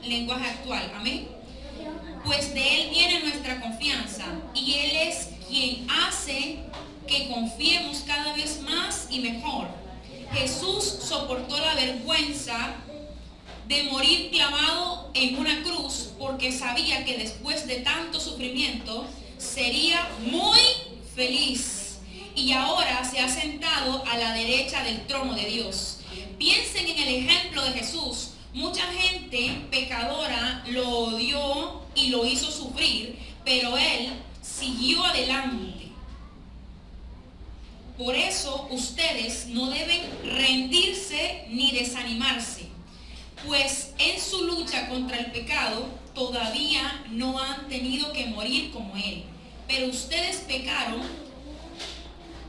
lenguaje actual. Amén. Pues de Él viene nuestra confianza y Él es quien hace que confiemos cada vez más y mejor. Jesús soportó la vergüenza de morir clavado en una cruz porque sabía que después de tanto sufrimiento sería muy feliz. Y ahora se ha sentado a la derecha del trono de Dios. Piensen en el ejemplo de Jesús. Mucha gente pecadora lo odió y lo hizo sufrir, pero Él siguió adelante. Por eso ustedes no deben rendirse ni desanimarse, pues en su lucha contra el pecado todavía no han tenido que morir como Él. Pero ustedes pecaron,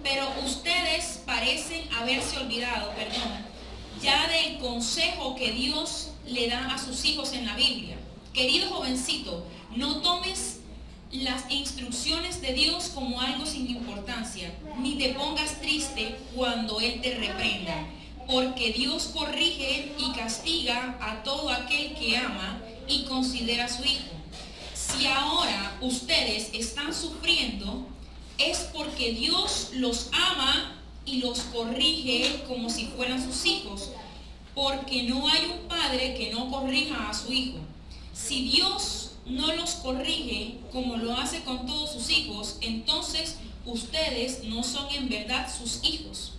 pero ustedes parecen haberse olvidado, ya del consejo que Dios le da a sus hijos en la Biblia. Querido jovencito, no tomes las instrucciones de Dios como algo sin importancia, ni te pongas triste cuando Él te reprenda, porque Dios corrige y castiga a todo aquel que ama y considera a su hijo. Si ahora ustedes están sufriendo, es porque Dios los ama y los corrige como si fueran sus hijos, porque no hay un padre que no corrija a su hijo. Si Dios no los corrige como lo hace con todos sus hijos, entonces ustedes no son en verdad sus hijos.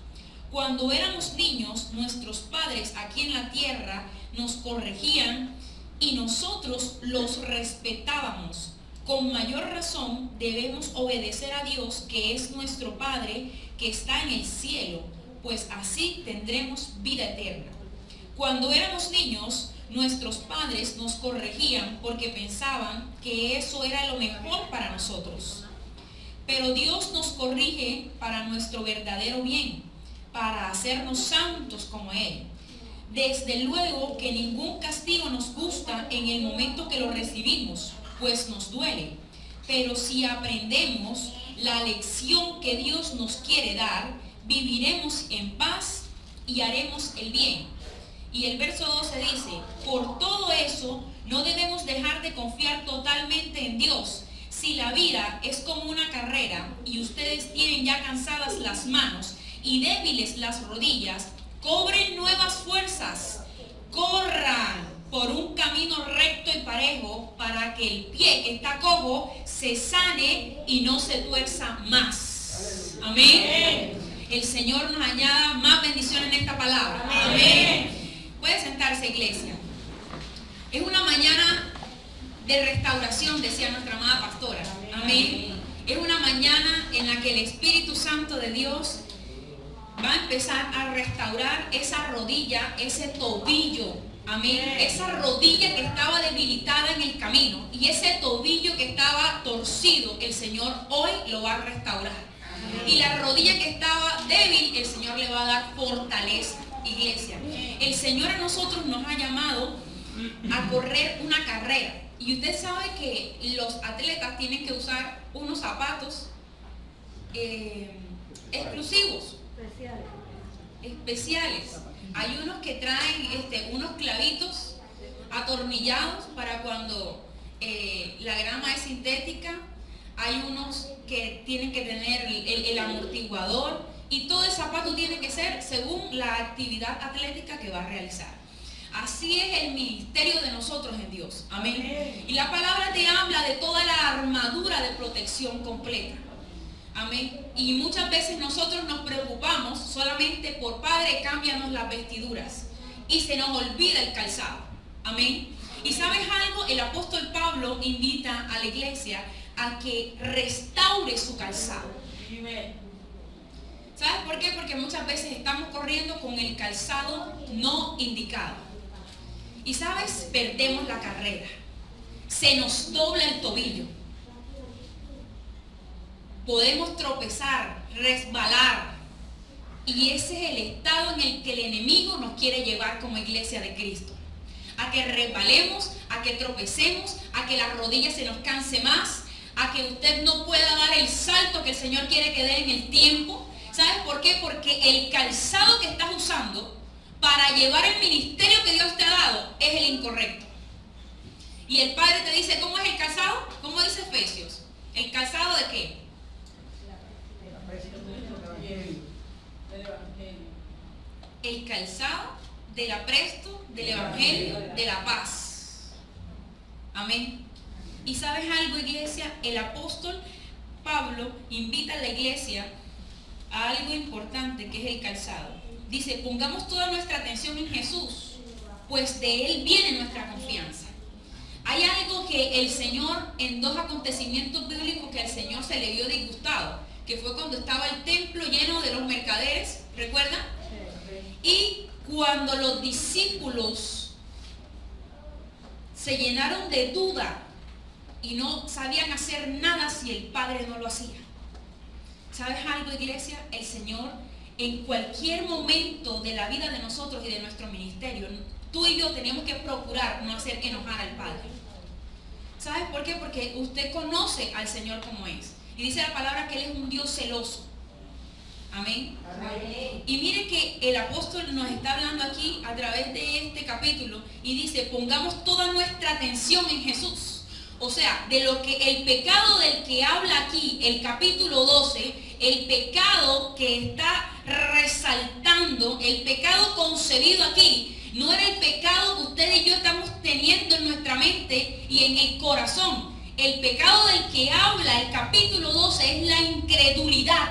Cuando éramos niños, nuestros padres aquí en la tierra nos corregían y nosotros los respetábamos. Con mayor razón debemos obedecer a Dios, que es nuestro Padre que está en el cielo, pues así tendremos vida eterna. Cuando éramos niños, nuestros padres nos corregían porque pensaban que eso era lo mejor para nosotros. Pero Dios nos corrige para nuestro verdadero bien, para hacernos santos como Él. Desde luego que ningún castigo nos gusta en el momento que lo recibimos, pues nos duele. Pero si aprendemos la lección que Dios nos quiere dar, viviremos en paz y haremos el bien. Y el verso 12 dice: por todo eso no debemos dejar de confiar totalmente en Dios. Si la vida es como una carrera y ustedes tienen ya cansadas las manos y débiles las rodillas, cobren nuevas fuerzas, corran por un camino recto y parejo para que el pie que está cojo se sane y no se tuerza más. Amén. El Señor nos añada más bendiciones en esta palabra. Amén. Puede sentarse, iglesia. Es una mañana de restauración, decía nuestra amada pastora. Amén. Es una mañana en la que el Espíritu Santo de Dios va a empezar a restaurar esa rodilla, ese tobillo. Amén. Esa rodilla que estaba debilitada en el camino y ese tobillo que estaba torcido, el Señor hoy lo va a restaurar. Y la rodilla que estaba débil, el Señor le va a dar fortaleza. Iglesia, el Señor a nosotros nos ha llamado a correr una carrera. Y usted sabe que los atletas tienen que usar unos zapatos exclusivos, especiales. Hay unos que traen unos clavitos atornillados para cuando la grama es sintética. Hay unos que tienen que tener el amortiguador. Y todo el zapato tiene que ser según la actividad atlética que va a realizar. Así es el ministerio de nosotros en Dios. Amén. Y la palabra te habla de toda la armadura de protección completa. Amén. Y muchas veces nosotros nos preocupamos solamente por: Padre, cámbianos las vestiduras. Y se nos olvida el calzado. Amén. Y ¿sabes algo? El apóstol Pablo invita a la iglesia a que restaure su calzado. Amén. ¿Sabes por qué? Porque muchas veces estamos corriendo con el calzado no indicado. Y ¿sabes? Perdemos la carrera. Se nos dobla el tobillo. Podemos tropezar, resbalar. Y ese es el estado en el que el enemigo nos quiere llevar como iglesia de Cristo. A que resbalemos, a que tropecemos, a que las rodillas se nos canse más, a que usted no pueda dar el salto que el Señor quiere que dé en el tiempo. ¿Sabes por qué? Porque el calzado que estás usando para llevar el ministerio que Dios te ha dado es el incorrecto. Y el Padre te dice, ¿cómo es el calzado? ¿Cómo dice Efesios? ¿El calzado de qué? El calzado del apresto del Evangelio de la paz. Amén. Y ¿sabes algo, iglesia? El apóstol Pablo invita a la iglesia a algo importante, que es el calzado. Dice, pongamos toda nuestra atención en Jesús, pues de Él viene nuestra confianza. Hay algo que el Señor, en dos acontecimientos bíblicos que al Señor se le vio disgustado, que fue cuando estaba el templo lleno de los mercaderes, ¿recuerdan? Y cuando los discípulos se llenaron de duda y no sabían hacer nada si el Padre no lo hacía. ¿Sabes algo, iglesia? El Señor, en cualquier momento de la vida de nosotros y de nuestro ministerio, tú y yo tenemos que procurar no hacer enojar al Padre. ¿Sabes por qué? Porque usted conoce al Señor como es. Y dice la palabra que Él es un Dios celoso. Amén. Amén. Y mire que el apóstol nos está hablando aquí a través de este capítulo y dice, pongamos toda nuestra atención en Jesús. O sea, de lo que el pecado del que habla aquí, el capítulo 12, el pecado que está resaltando, el pecado concebido aquí, no era el pecado que usted y yo estamos teniendo en nuestra mente y en el corazón. El pecado del que habla el capítulo 12 es la incredulidad.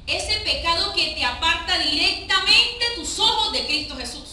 Ese pecado que te aparta directamente tus ojos de Cristo Jesús.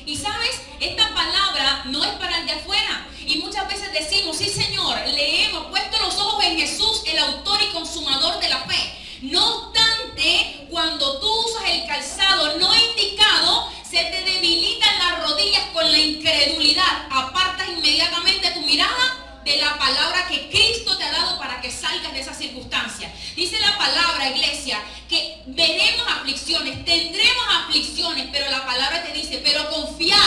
Y sabes, esta palabra no es para el de afuera. Y muchas veces decimos, sí Señor, le hemos puesto los ojos en Jesús, el autor y consumador de la fe. No obstante, cuando tú usas el calzado no indicado, se te debilitan las rodillas con la incredulidad. Apartas inmediatamente tu mirada de la palabra que Cristo te ha dado para que salgas de esa circunstancia. Dice la palabra, iglesia, que veremos aflicciones, tendremos aflicciones, pero la palabra te dice, pero confiad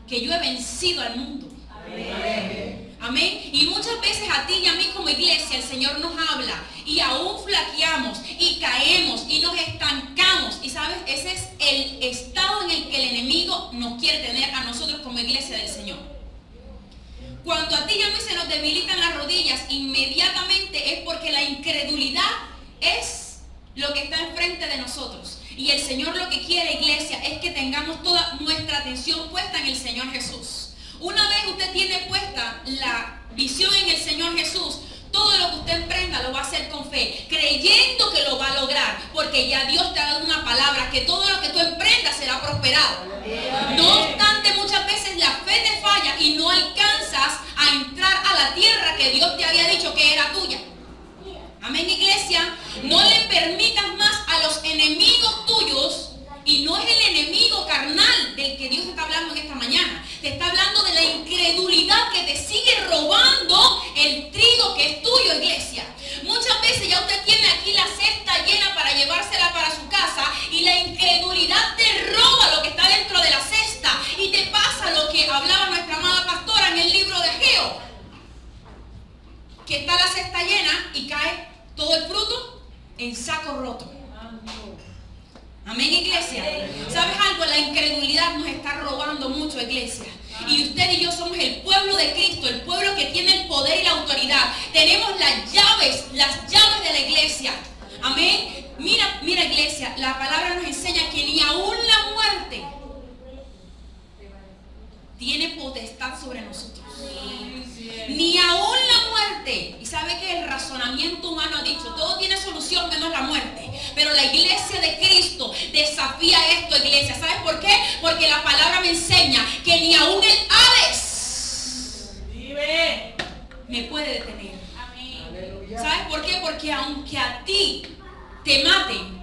que yo he vencido al mundo. Amén. Amén. Y muchas veces a ti y a mí como iglesia el Señor nos habla y aún flaqueamos y caemos y nos estancamos. Y sabes, ese es el estado en el que el enemigo nos quiere tener a nosotros como iglesia del Señor. Cuando a ti y a mí se nos debilitan las rodillas, inmediatamente es porque la incredulidad es lo que está enfrente de nosotros. Y el Señor lo que quiere, iglesia, es que tengamos toda nuestra atención puesta en el Señor Jesús. Una vez usted tiene puesta la visión en el Señor Jesús, todo lo que usted emprenda lo va a hacer con fe, creyendo que lo va a lograr, porque ya Dios te ha dado una palabra, que todo lo que tú emprendas será prosperado. No obstante, muchas veces la fe te falla y no alcanzas a entrar a la tierra que Dios te había dicho que era tuya. Amén, iglesia. No le permitas más a los enemigos tuyos, y no es el enemigo carnal del que Dios te está hablando en esta mañana. Te está hablando de la incredulidad que te sigue robando el trigo que es tuyo, iglesia. Muchas veces ya usted tiene aquí la cesta llena para llevársela para su casa y la incredulidad te roba lo que está dentro de la cesta y te pasa lo que hablaba nuestra amada pastora en el libro de Ageo, que está la cesta llena y cae todo el fruto en saco roto. Amén, iglesia. ¿Sabes algo? La incredulidad nos está robando mucho, iglesia. Y usted y yo somos el pueblo de Cristo, el pueblo que tiene el poder y la autoridad. Tenemos las llaves de la iglesia. Amén. Mira, iglesia, la palabra nos enseña que ni aún la muerte tiene potestad sobre nosotros. Ni aún la muerte. Y sabe que el razonamiento humano ha dicho, todo tiene solución menos la muerte. Pero la iglesia de Cristo desafía esto, iglesia. ¿Sabes por qué? Porque la palabra me enseña que ni aún el Hades me puede detener. ¿Sabes por qué? Porque aunque a ti te maten,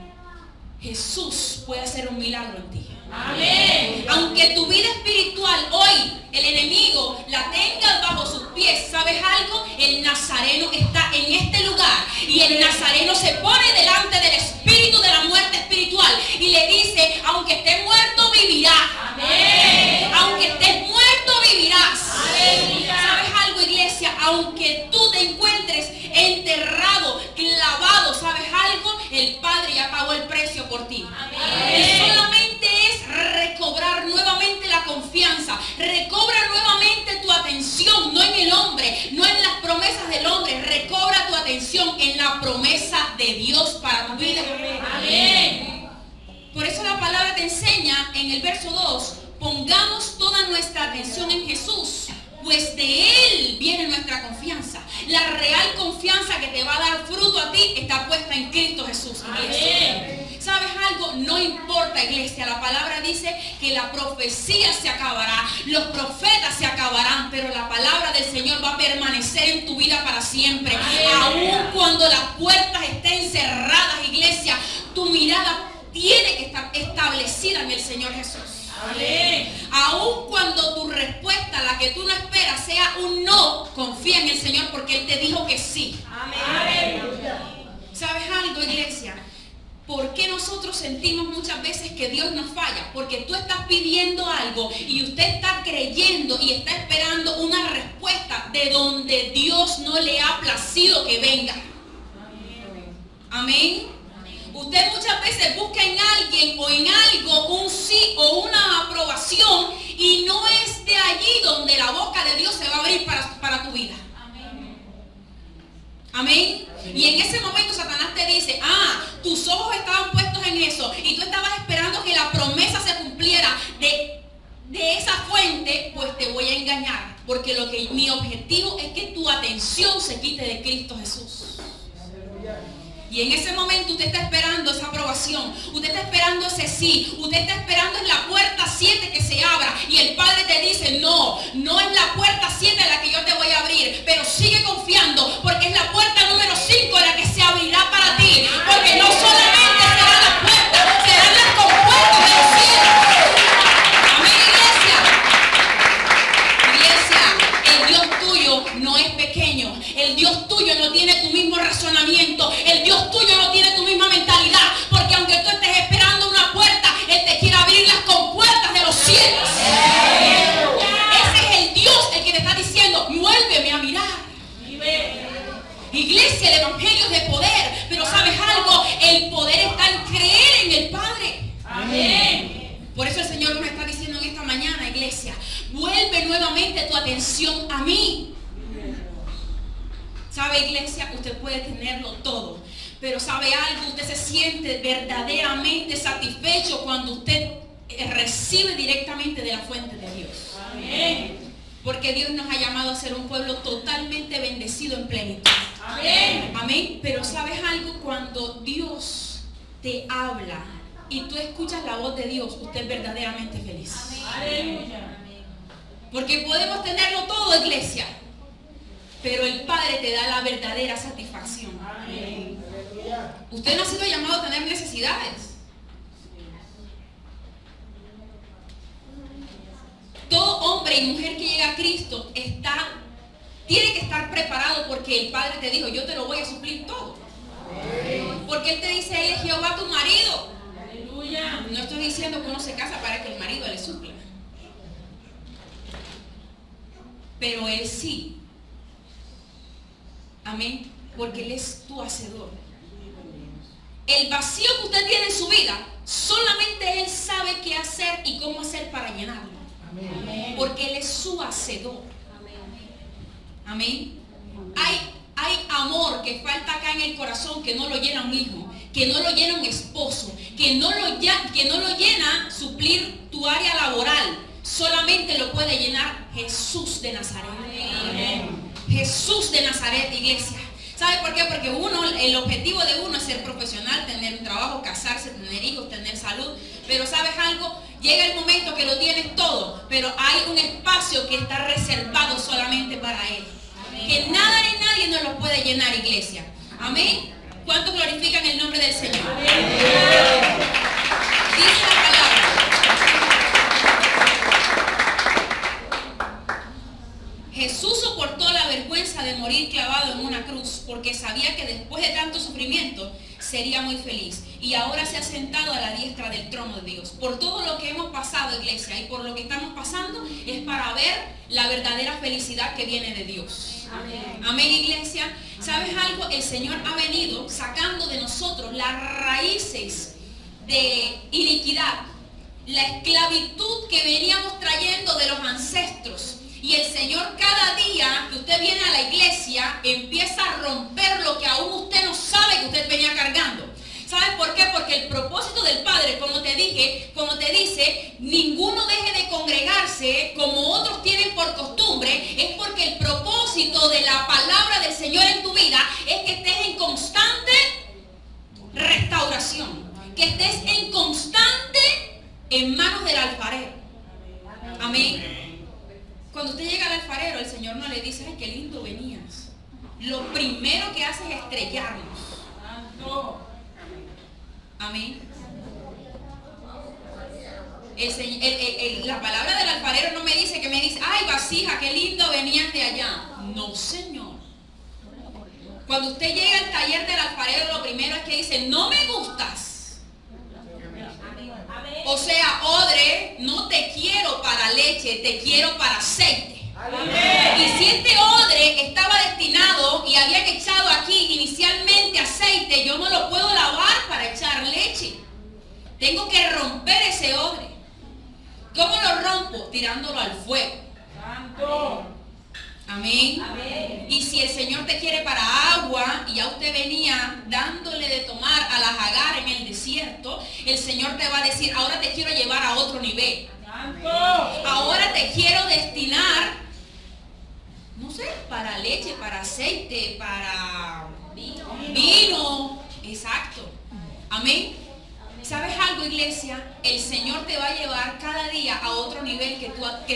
Jesús puede hacer un milagro en ti. Amén. Aunque tu vida espiritual hoy el enemigo la tenga bajo sus pies, ¿sabes algo? El Nazareno está en este lugar y el Nazareno se pone delante del espíritu de la muerte espiritual y le dice, aunque estés muerto vivirás. Amén. Aunque estés muerto vivirás. Amén. ¿Sabes algo, iglesia? Aunque tú te encuentres enterrado, clavado, ¿sabes algo? El Padre ya pagó el precio por ti. Amén. Y solamente es recobrar nuevamente la confianza, recobra nuevamente en la promesa de Dios para tu vida. Amén. Por eso la palabra te enseña en el verso 2, pongamos toda nuestra atención en Jesús, pues de Él viene nuestra confianza. La real confianza que te va a dar fruto a ti está puesta en Cristo Jesús. Amén. ¿Sabes algo? No importa, iglesia. La palabra dice que la profecía se acabará, los profetas se acabarán, pero la palabra del Señor va a permanecer en tu vida para siempre. Aun cuando las puertas estén cerradas, iglesia, tu mirada tiene que estar establecida en el Señor Jesús. Amén. Aun cuando tu respuesta, la que tú no esperas, sea un no, confía en el Señor porque Él te dijo que sí. Amén. ¿Sabes algo, iglesia? ¿Por qué nosotros sentimos muchas veces que Dios nos falla? Porque tú estás pidiendo algo y usted está creyendo y está esperando una respuesta de donde Dios no le ha placido que venga. Amén. Usted muchas veces busca en alguien o en algo un sí o una aprobación y no es de allí donde la boca de Dios se va a abrir para tu vida. Amén. Y en ese momento Satanás te dice, tus ojos estaban puestos en eso y tú estabas esperando que la promesa se cumpliera de esa fuente, pues te voy a engañar, porque mi objetivo es que tu atención se quite de Cristo Jesús. Y en ese momento usted está esperando esa aprobación, usted está esperando ese sí, usted está esperando en la puerta 7 que se abra y el Padre te dice, no es la puerta 7 la que yo te voy a abrir, pero sigue confiando porque es la puerta número 5 la que se abrirá para ti, porque no solamente será la puerta, serán las compuertas de los cielos. Amén, iglesia. El Dios tuyo no es pequeño, el Dios tuyo no tiene tu mismo razonamiento, el Dios tuyo no tiene tu misma mentalidad, porque aunque tú estés esperando una puerta, Él te quiere abrir las compuertas de los cielos. Ese es el Dios el que te está diciendo, vuélveme a mirar. Iglesia, el evangelio es de poder, pero ¿sabes algo? El poder está en creer en el Padre. Amén. Por eso el Señor nos está diciendo en esta mañana, iglesia, vuelve nuevamente tu atención a mí. ¿Sabe, iglesia? Usted puede tenerlo todo, pero ¿sabe algo? Usted se siente verdaderamente satisfecho cuando usted recibe directamente de la fuente de Dios. Amén. Porque Dios nos ha llamado a ser un pueblo totalmente bendecido en plenitud. Amén. Amén. Pero ¿sabes algo? Cuando Dios te habla y tú escuchas la voz de Dios, usted es verdaderamente feliz. Amén. Porque podemos tenerlo todo, iglesia, pero el Padre te da la verdadera satisfacción. Amén. Usted no ha sido llamado a tener necesidades. Todo hombre y mujer que llega a Cristo tiene que estar preparado porque el Padre te dijo, yo te lo voy a suplir todo. Amén. Porque Él te dice, Él es Jehová tu marido. Aleluya. No estoy diciendo que uno se casa para que el marido le supla. Pero Él sí. Amén. Porque Él es tu hacedor. El vacío que usted tiene en su vida, solamente Él sabe qué hacer y cómo hacer para llenarlo. Amén. Porque Él es su hacedor. Amén. Hay amor que falta acá en el corazón que no lo llena un hijo, que no lo llena un esposo, que no lo llena suplir tu área laboral. Solamente lo puede llenar Jesús de Nazaret. Amén. Jesús de Nazaret, iglesia. ¿Sabe por qué? Porque el objetivo de uno es ser profesional, tener un trabajo, casarse, tener hijos, tener salud. Pero ¿sabes algo? Llega el momento que lo tienes todo, pero hay un espacio que está reservado solamente para Él. Amén. Que nada ni nadie nos lo puede llenar, iglesia. Amén. ¿Cuántos glorifican el nombre del Señor? Amén. Dice la palabra. Jesús soportó la vergüenza de morir clavado en una cruz porque sabía que después de tanto sufrimiento sería muy feliz. Y ahora se ha sentado a la diestra del trono de Dios. Por todo lo que hemos pasado, iglesia, y por lo que estamos pasando, es para ver la verdadera felicidad que viene de Dios. Amén. Amén, iglesia. ¿Sabes algo? El Señor ha venido sacando de nosotros las raíces de iniquidad, la esclavitud que veníamos trayendo de los ancestros. Y el Señor cada día que usted viene a la iglesia empieza a romper lo que aún usted porque el propósito del Padre, como te dice, ninguno deje de congregarse como otros tienen por costumbre, es porque el propósito de la palabra del Señor en tu vida es que estés en constante restauración, que estés en constante en manos del alfarero. Amén. Cuando usted llega al alfarero, el Señor no le dice, ay, qué lindo venías. Lo primero que hace es estrellarnos. Amén. La palabra del alfarero no me dice ay, vasija, qué lindo venías de allá. No, Señor. Cuando usted llega al taller del alfarero, lo primero es que dice, no me gustas. O sea, odre, no te quiero para leche, te quiero para aceite. Y si este odre estaba destinado y había que echado aquí inicialmente aceite, yo no lo puedo lavar para echar leche. Tengo que romper ese odre. ¿Cómo lo rompo? Tirándolo al fuego. Santo. Amén. Amén. Y si el Señor te quiere para agua y ya usted venía dándole de tomar a la Agar en el desierto, el Señor te va a decir, ahora te quiero llevar a otro nivel. Santo. Ahora te quiero destinar, no sé, para leche, para aceite, para vino. Exacto. Amén. ¿Sabes algo, iglesia? El Señor te va a llevar cada día a otro nivel que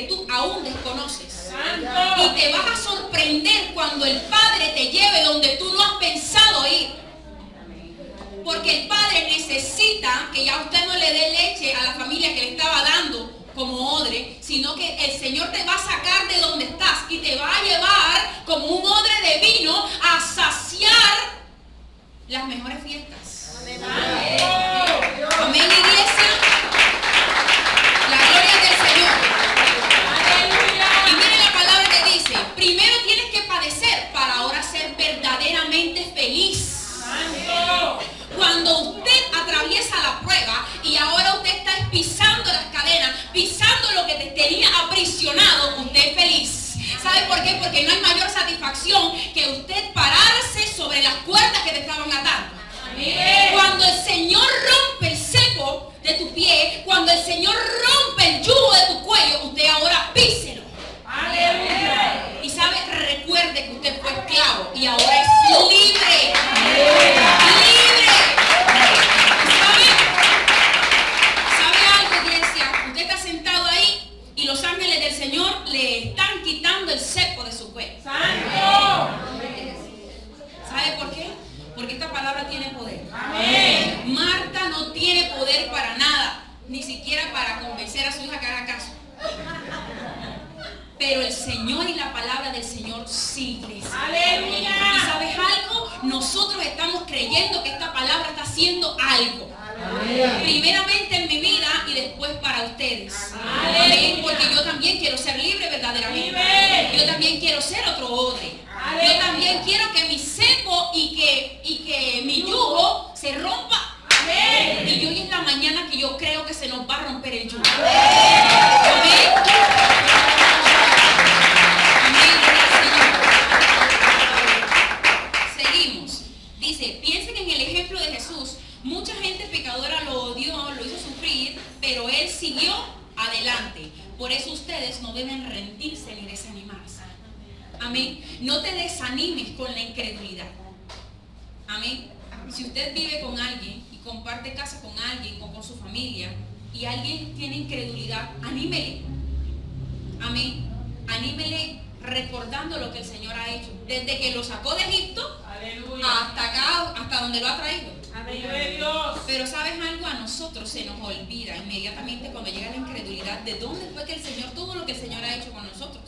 tú aún desconoces. ¡Santo! Y te vas a sorprender cuando el Padre te lleve donde tú no has pensado ir. Porque el Padre necesita que ya usted no le dé leche a la familia que le estaba dando como odre, sino que el Señor te va a sacar de donde estás y te va a llevar como un odre de vino a saciar las mejores fiestas. Amén. Amén, iglesia. La gloria del Señor. Aleluya. Y mire la palabra que dice, primero tienes que padecer para ahora ser verdaderamente feliz. Cuando usted atraviesa la prueba y ahora usted está pisando las cadenas, pisando lo que te tenía aprisionado, usted es feliz. ¿Sabe por qué? Porque no hay mayor satisfacción que usted pararse sobre las cuerdas que te estaban atando. Cuando el Señor rompe el cepo de tu pie, cuando el Señor rompe el yugo de tu cuello, usted ahora píselo. ¡Aleluya! Y sabe, recuerde que usted fue esclavo y ahora es libre. ¡Libre! ¿Sabe algo, iglesia? Usted está sentado ahí y los ángeles del Señor le están quitando el cepo de su cuello. ¡Santo! ¿Sabe por qué? Porque esta palabra tiene poder. Amén. Marta no tiene poder para nada, ni siquiera para convencer a su hija que haga caso. Pero el Señor y la palabra del Señor sí. Aleluya. ¿Y sabes algo? Nosotros estamos creyendo que esta palabra está haciendo algo. Amén. Primeramente en mi vida y después para ustedes. Amén. Porque yo también quiero ser libre verdaderamente. Amén. Yo también quiero ser otro odre. Yo también quiero que mi cepo y que mi yugo se rompa. Amén. Y hoy es la mañana que yo creo que se nos va a romper el yugo. Amén. Amén. Seguimos. Dice, piensen en el ejemplo de Jesús. Mucha gente pecadora lo odió, lo hizo sufrir, pero Él siguió adelante. Por eso ustedes no deben rendirse ni desanimarse. Amén. No te desanimes con la incredulidad. Amén. Si usted vive con alguien y comparte casa con alguien o con su familia y alguien tiene incredulidad, anímele. Amén. Anímele recordando lo que el Señor ha hecho. Desde que lo sacó de Egipto, aleluya, hasta acá, hasta donde lo ha traído. Amén. Pero ¿sabes algo? A nosotros se nos olvida inmediatamente cuando llega la incredulidad de dónde fue que el Señor, todo lo que el Señor ha hecho con nosotros.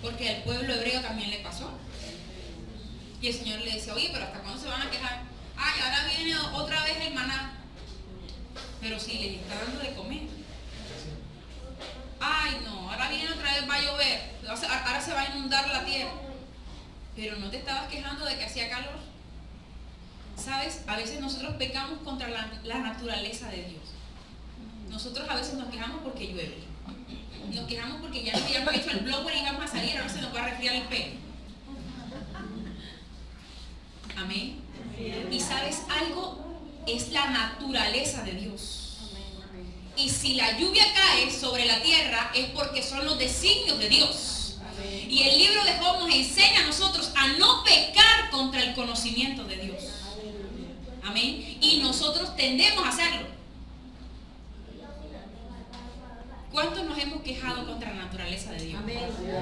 Porque al pueblo hebreo también le pasó. Y el Señor le decía, oye, pero ¿hasta cuándo se van a quejar? Ay, ahora viene otra vez el maná. Pero sí, les está dando de comer. Ay, no, ahora viene otra vez, va a llover. Ahora se va a inundar la tierra. Pero no te estabas quejando de que hacía calor. ¿Sabes? A veces nosotros pecamos contra la naturaleza de Dios. Nosotros a veces nos quejamos porque llueve. Nos quejamos porque ya no habíamos hecho el blower y vamos a salir, ahora se nos va a resfriar el pelo. Amén. Y sabes algo, es la naturaleza de Dios. Y si la lluvia cae sobre la tierra es porque son los designios de Dios. Y el libro de Job nos enseña a nosotros a no pecar contra el conocimiento de Dios. Amén. Y nosotros tendemos a hacerlo. ¿Cuántos nos hemos quejado contra la naturaleza de Dios?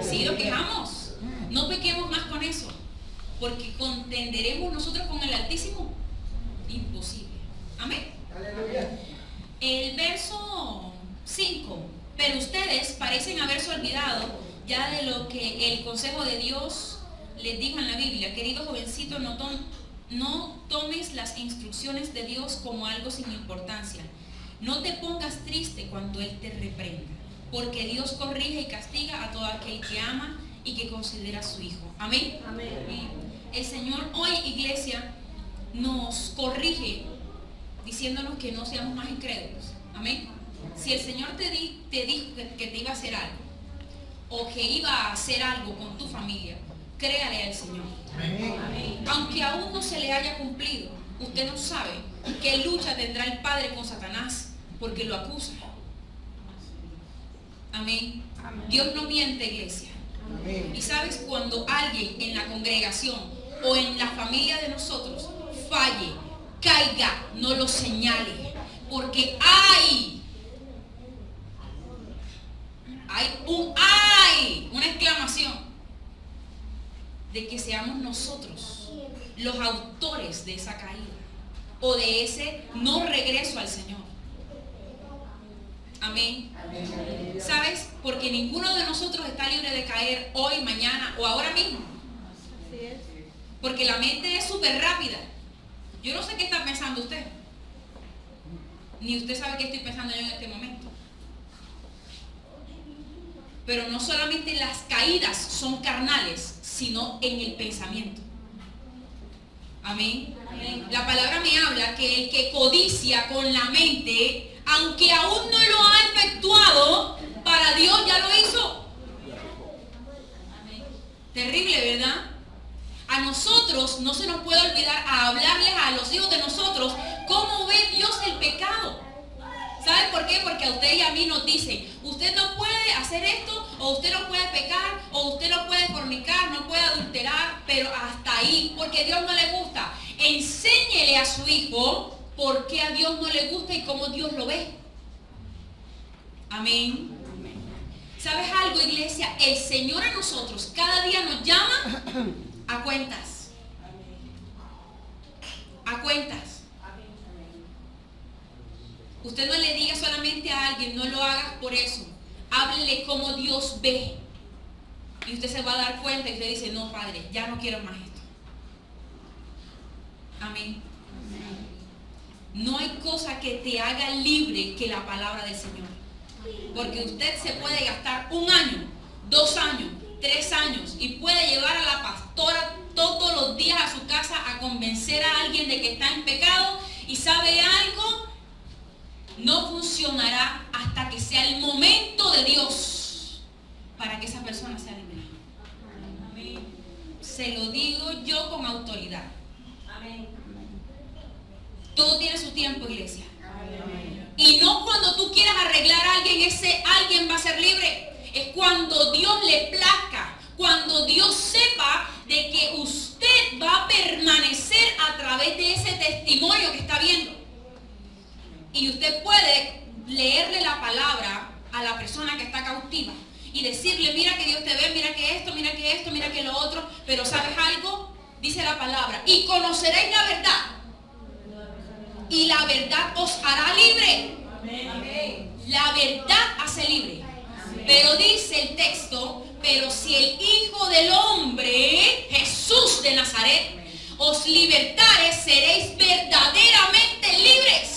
Sí, lo quejamos. No pequemos más con eso, porque contenderemos nosotros con el Altísimo. Imposible. Amén. Aleluya. El verso 5. Pero ustedes parecen haberse olvidado ya de lo que el consejo de Dios les dijo en la Biblia. Querido jovencito, no tomes las instrucciones de Dios como algo sin importancia. No te pongas triste cuando Él te reprenda, porque Dios corrige y castiga a todo aquel que ama y que considera a su hijo. Amén. Amén. El Señor hoy, iglesia, nos corrige diciéndonos que no seamos más incrédulos. Amén. Si el Señor te dijo que te iba a hacer algo, o que iba a hacer algo con tu familia, créale al Señor. Amén. Aunque aún no se le haya cumplido, usted no sabe qué lucha tendrá el Padre con Satanás, porque lo acusa. Amén. Amén. Dios no miente, iglesia. Amén. Y sabes, cuando alguien en la congregación o en la familia de nosotros falle, caiga, no lo señale, porque hay una exclamación de que seamos nosotros los autores de esa caída o de ese no regreso al Señor. Amén. ¿Sabes? Porque ninguno de nosotros está libre de caer hoy, mañana o ahora mismo. Porque la mente es súper rápida. Yo no sé qué está pensando usted. Ni usted sabe qué estoy pensando yo en este momento. Pero no solamente las caídas son carnales, sino en el pensamiento. Amén. Amén. La palabra me habla que el que codicia con la mente, aunque aún no lo ha efectuado, para Dios ya lo hizo. Amén. Terrible, ¿verdad? A nosotros no se nos puede olvidar a hablarles a los hijos de nosotros cómo ve Dios el pecado. ¿Saben por qué? Porque a usted y a mí nos dicen, usted no puede hacer esto, o usted no puede pecar, o usted no puede fornicar, no puede adulterar, pero hasta ahí, porque a Dios no le gusta. Enséñele a su hijo por qué a Dios no le gusta y cómo Dios lo ve. Amén. ¿Sabes algo, iglesia? El Señor a nosotros cada día nos llama a cuentas. A cuentas. Usted no le diga solamente a alguien, no lo hagas por eso. Háblele como Dios ve. Y usted se va a dar cuenta y usted dice, no, Padre, ya no quiero más esto. Amén. No hay cosa que te haga libre que la palabra del Señor. Porque usted se puede gastar 1 año, 2 años, 3 años y puede llevar a la pastora todos los días a su casa a convencer a alguien de que está en pecado, y sabe algo, no funcionará hasta que sea el momento de Dios para que esa persona sea liberada. Amén. Se lo digo yo con autoridad. Amén. Todo tiene su tiempo, iglesia. Amén. Y no cuando tú quieras arreglar a alguien, ese alguien va a ser libre. Es cuando Dios le plazca, cuando Dios sepa de que usted va a permanecer a través de ese testimonio que está viendo. Y usted puede leerle la palabra a la persona que está cautiva y decirle, mira que Dios te ve, mira que esto, mira que esto, mira que lo otro, pero ¿sabes algo? Dice la palabra, y conoceréis la verdad, y la verdad os hará libre. Amén. La verdad hace libre. Amén. Pero dice el texto, pero si el Hijo del Hombre, Jesús de Nazaret, os libertare, seréis verdaderamente libres.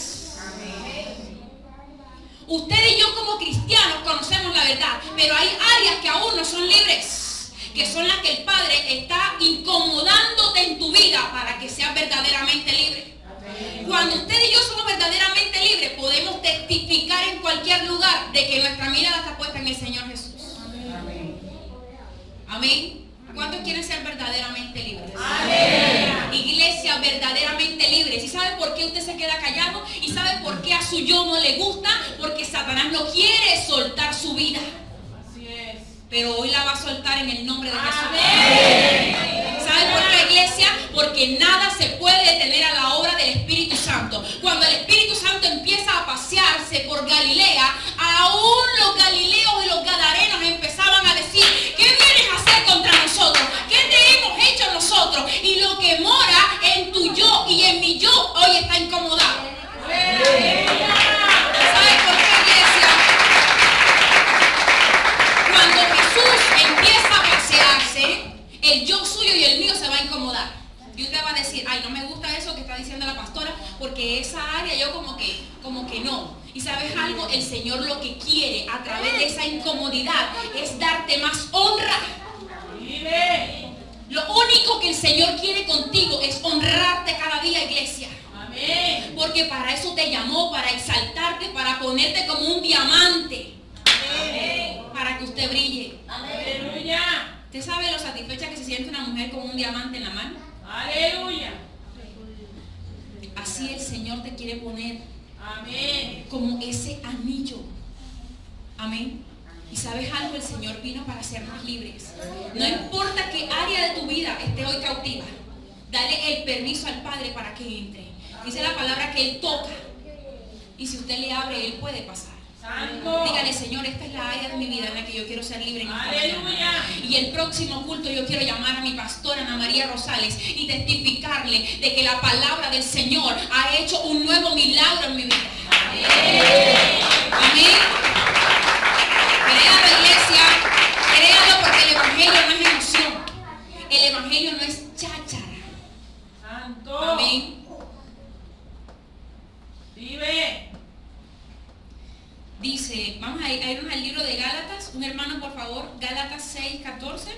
Usted y yo como cristianos conocemos la verdad, pero hay áreas que aún no son libres, que son las que el Padre está incomodándote en tu vida para que seas verdaderamente libre. Amén. Cuando usted y yo somos verdaderamente libres, podemos testificar en cualquier lugar de que nuestra mirada está puesta en el Señor Jesús. Amén. Amén. ¿Cuántos quieren ser verdaderamente libres? Amén. Iglesia, verdaderamente libres. ¿Y sabe por por qué usted se queda callado? ¿Y sabe por qué a su yo no le gusta? Porque Satanás no quiere soltar su vida. Así es. Pero hoy la va a soltar en el nombre de Jesús. Amén. ¿Sabe por qué, iglesia? Porque nada se puede detener a la obra del Espíritu Santo. Cuando el Espíritu Santo empieza a pasearse por Galilea, aún los galileos y los gadarenos empezaban a decir: ¿qué vienes a hacer contra nosotros? ¿Qué te hemos hecho nosotros? Y lo que mora en tu yo y en mi yo hoy está incomodado. ¿Sabe por qué, iglesia? Cuando Jesús empieza a pasearse, el yo suyo y el mío se va a incomodar. Y usted va a decir: ay, no me gusta eso que está diciendo la pastora, porque esa área yo como que no. Y sabes algo, el Señor lo que quiere a través de esa incomodidad es darte más honra. Lo único que el Señor quiere contigo es honrarte cada día, iglesia. Amén. Porque para eso te llamó, para exaltarte, para ponerte como un diamante. Amén. Para que usted brille. Aleluya. ¿Usted sabe lo satisfecha que se siente una mujer con un diamante en la mano? Aleluya. Así el Señor te quiere poner. Amén. Como ese anillo. Amén. Y sabes algo, el Señor vino para hacernos libres. No importa qué área de tu vida esté hoy cautiva, dale el permiso al Padre para que entre. Dice la palabra que Él toca. Y si usted le abre, Él puede pasar. Santo. Dígale: Señor, esta es la área de mi vida en la que yo quiero ser libre en esta Aleluya. mañana. Y el próximo culto yo quiero llamar a mi pastora Ana María Rosales y testificarle de que la palabra del Señor ha hecho un nuevo milagro en mi vida. Amén. Créalo, iglesia. Créalo, porque el evangelio no es emoción. El evangelio no es cháchara. Santo. Amén. Vive. Dice, vamos a irnos al libro de Gálatas. Un hermano, por favor, Gálatas 6:14.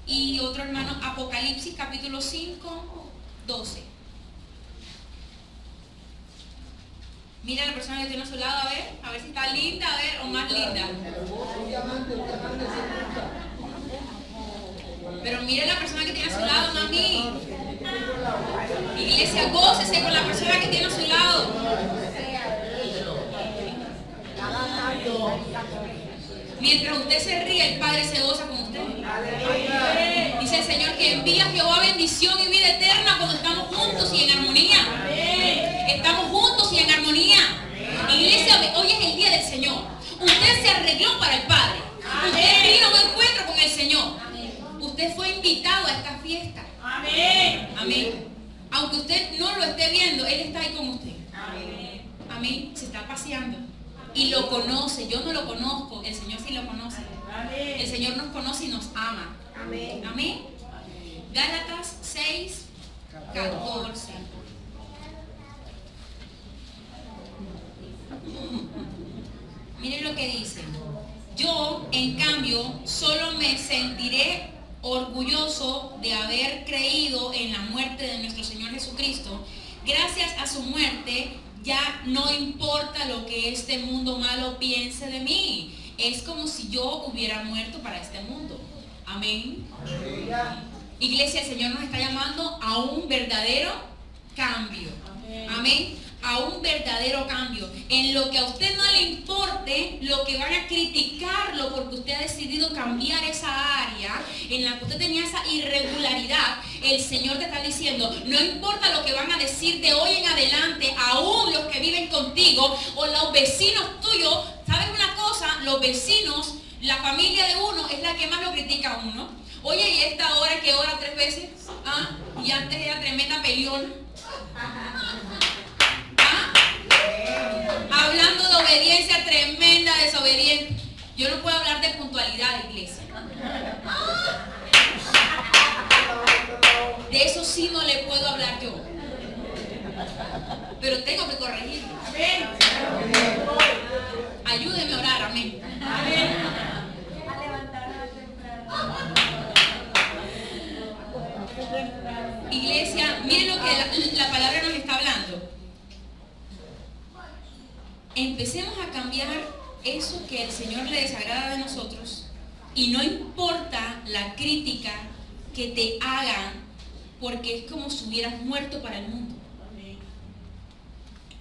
Y otro hermano, Apocalipsis capítulo 5:12. Mira a la persona que tiene a su lado, a ver si está linda, a ver, o más linda. Pero mire a la persona que tiene a su lado, mami. Iglesia, gócese con la persona que tiene a su lado. Mientras usted se ríe, el Padre se goza con usted. Dice el Señor que envía a Jehová bendición y vida eterna cuando estamos juntos y en armonía. Estamos juntos y en armonía. Iglesia, hoy es el día del Señor. Usted se arregló para el Padre. Usted vino a un encuentro con el Señor. Usted fue invitado a esta fiesta. Amén. Amén. Aunque usted no lo esté viendo, Él está ahí con usted. Amén. Amén. Se está paseando. Y lo conoce. Yo no lo conozco. El Señor sí lo conoce. Amén. El Señor nos conoce y nos ama. Amén. Amén. Gálatas 6:14. Miren lo que dice. Yo, en cambio, solo me sentiré orgulloso de haber creído en la muerte de nuestro Señor Jesucristo. Gracias a su muerte, ya no importa lo que este mundo malo piense de mí. Es como si yo hubiera muerto para este mundo. Amén. Iglesia, el Señor nos está llamando a un verdadero cambio. Amén. A un verdadero cambio. En lo que a usted no le importe, lo que van a criticarlo porque usted ha decidido cambiar esa área en la que usted tenía esa irregularidad, el Señor te está diciendo: no importa lo que van a decir de hoy en adelante, aún los que viven contigo o los vecinos tuyos. ¿Sabes una cosa? Los vecinos, la familia de uno es la que más lo critica a uno. Oye, ¿y esta hora que ora 3 veces? Y antes era tremenda peleona. Hablando de obediencia, tremenda desobediente. Yo no puedo hablar de puntualidad, iglesia. De eso sí no le puedo hablar yo. Pero tengo que corregirlo. Ayúdeme a orar, amén. Iglesia, miren lo que la palabra nos está hablando. Empecemos a cambiar eso que el Señor le desagrada de nosotros, y no importa la crítica que te hagan, porque es como si hubieras muerto para el mundo.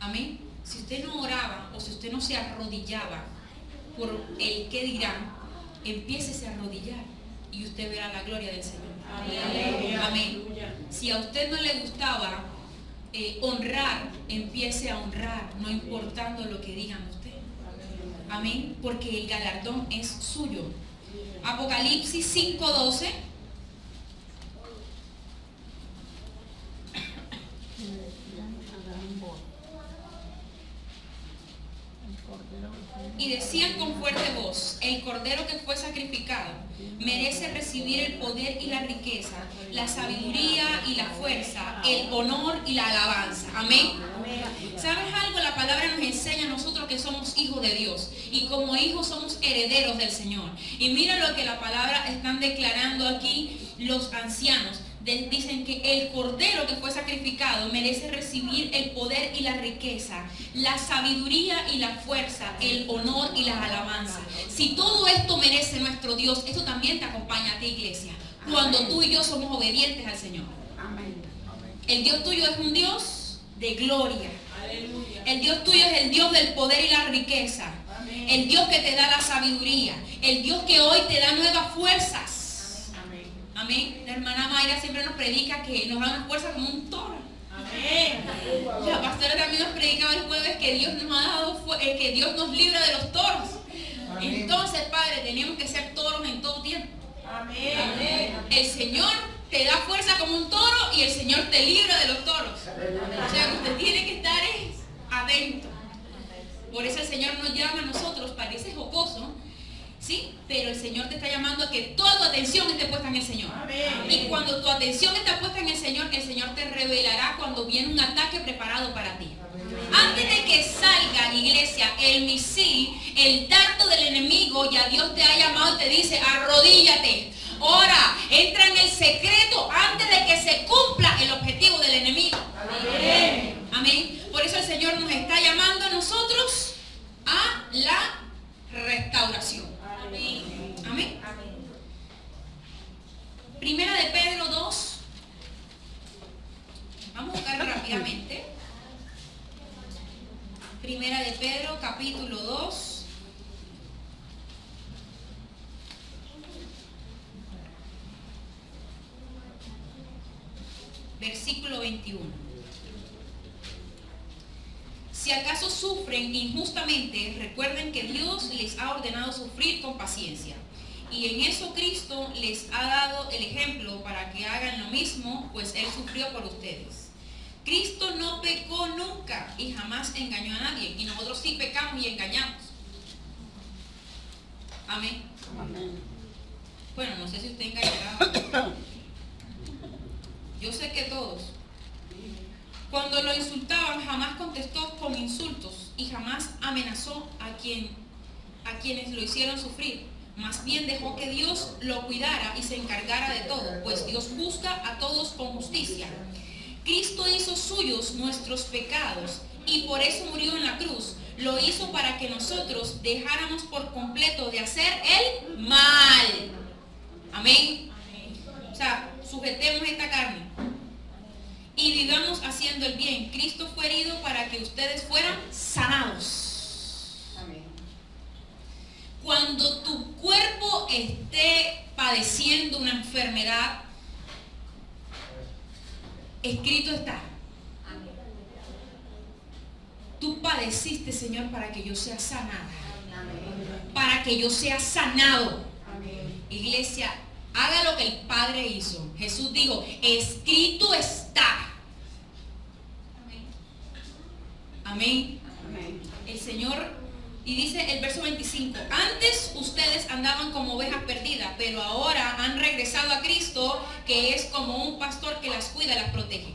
Amén. Si usted no oraba o si usted no se arrodillaba por el que dirán, empiécese a arrodillar y usted verá la gloria del Señor. Amén. Amén. Si a usted no le gustaba honrar, empiece a honrar, no importando lo que digan usted. Amén. Porque el galardón es suyo. Apocalipsis 5:12. Y decían con fuerte voz: el cordero que fue sacrificado merece recibir el poder y la riqueza, la sabiduría y la fuerza, el honor y la alabanza. Amén. ¿Sabes algo? La palabra nos enseña a nosotros que somos hijos de Dios y como hijos somos herederos del Señor. Y mira lo que la palabra están declarando aquí los ancianos. Dicen que el cordero que fue sacrificado merece recibir el poder y la riqueza, la sabiduría y la fuerza, el honor y las alabanzas. Si todo esto merece nuestro Dios, esto también te acompaña a ti, iglesia, cuando tú y yo somos obedientes al Señor. El Dios tuyo es un Dios de gloria. El Dios tuyo es el Dios del poder y la riqueza. El Dios que te da la sabiduría. El Dios que hoy te da nuevas fuerzas. Amén. La hermana Mayra siempre nos predica que nos da una fuerza como un toro. Amén. La pastora también nos predicaba el jueves que Dios nos ha dado, que Dios nos libra de los toros. Amén. Entonces, Padre, tenemos que ser toros en todo tiempo. Amén. El Señor te da fuerza como un toro y el Señor te libra de los toros. O sea, usted tiene que estar adentro. Por eso el Señor nos llama a nosotros, parece jocoso, ¿sí? Pero el Señor te está llamando a que toda tu atención esté puesta en el Señor. Amén. Y cuando tu atención está puesta en el Señor te revelará cuando viene un ataque preparado para ti. Amén. Antes de que salga, iglesia, el misil, el dardo del enemigo, ya Dios te ha llamado y te dice: arrodíllate, ora, entra en el secreto antes de que se cumpla el objetivo del enemigo. Amén. Amén. Por eso el Señor nos está llamando a nosotros a la restauración. Amén. Amén. Primera de Pedro 2. Vamos a buscar rápidamente. Primera de Pedro, capítulo 2. Versículo 21. Si acaso sufren injustamente, recuerden que Dios les ha ordenado sufrir con paciencia. Y en eso Cristo les ha dado el ejemplo para que hagan lo mismo, pues Él sufrió por ustedes. Cristo no pecó nunca y jamás engañó a nadie. Y nosotros sí pecamos y engañamos. Amén. Amén. Bueno, no sé si usted engañará. Yo sé que todos. Cuando lo insultaban, jamás contestó con insultos y jamás amenazó a quienes lo hicieron sufrir. Más bien dejó que Dios lo cuidara y se encargara de todo, pues Dios juzga a todos con justicia. Cristo hizo suyos nuestros pecados y por eso murió en la cruz. Lo hizo para que nosotros dejáramos por completo de hacer el mal. Amén. O sea, sujetemos esta carne y vivamos haciendo el bien. Cristo fue herido para que ustedes fueran sanados. Amén. Cuando tu cuerpo esté padeciendo una enfermedad, escrito está: tú padeciste, Señor, para que yo sea sanada. Amén. Para que yo sea sanado. Amén. Iglesia, haga lo que el Padre hizo. Jesús dijo: escrito está. Amén. Amén. El Señor, y dice el verso 25: antes ustedes andaban como ovejas perdidas, pero ahora han regresado a Cristo, que es como un pastor que las cuida y las protege.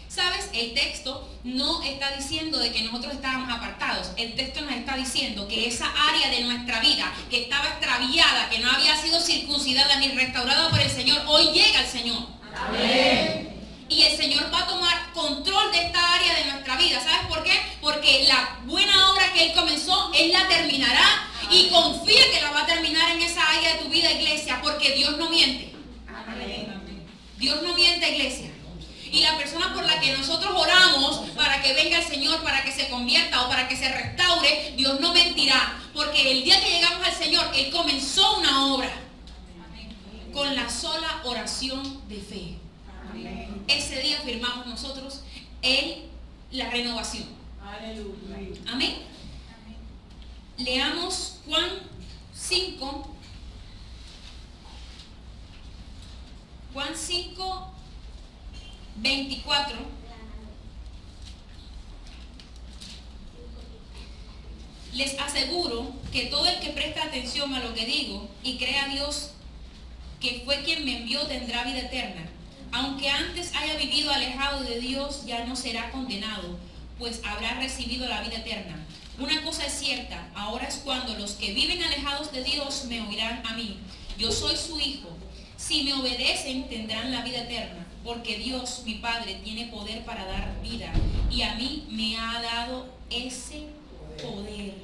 ¿Sabes? El texto no está diciendo de que nosotros estábamos apartados. El texto nos está diciendo que esa área de nuestra vida que estaba extraviada, que no había sido circuncidada ni restaurada por el Señor, hoy llega al Señor. Amén. Y el Señor va a tomar control de esta área de nuestra vida. ¿Sabes por qué? Porque la buena obra que Él comenzó, Él la terminará. Y confía que la va a terminar en esa área de tu vida, iglesia, porque Dios no miente. Amén. Dios no miente, iglesia. Y la persona por la que nosotros oramos para que venga el Señor, para que se convierta o para que se restaure, Dios no mentirá. Porque el día que llegamos al Señor, Él comenzó una obra con la sola oración de fe. Ese día firmamos nosotros la renovación. Amén. Leamos Juan 5. Juan 5, 24. Les aseguro que todo el que presta atención a lo que digo y crea a Dios que fue quien me envió tendrá vida eterna. Aunque antes haya vivido alejado de Dios, ya no será condenado, pues habrá recibido la vida eterna. Una cosa es cierta, ahora es cuando los que viven alejados de Dios me oirán a mí. Yo soy su hijo. Si me obedecen, tendrán la vida eterna, porque Dios, mi Padre, tiene poder para dar vida, y a mí me ha dado ese poder.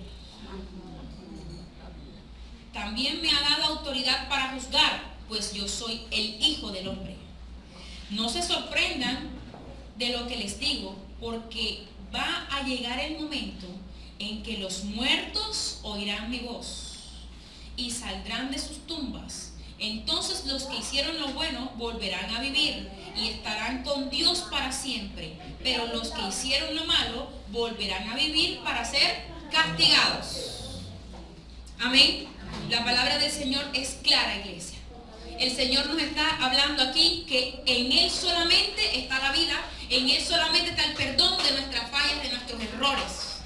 También me ha dado autoridad para juzgar, pues yo soy el Hijo del Hombre. No se sorprendan de lo que les digo, porque va a llegar el momento en que los muertos oirán mi voz y saldrán de sus tumbas. Entonces los que hicieron lo bueno volverán a vivir y estarán con Dios para siempre. Pero los que hicieron lo malo volverán a vivir para ser castigados. Amén. La palabra del Señor es clara, iglesia. El Señor nos está hablando aquí que en Él solamente está la vida, en Él solamente está el perdón de nuestras fallas, de nuestros errores.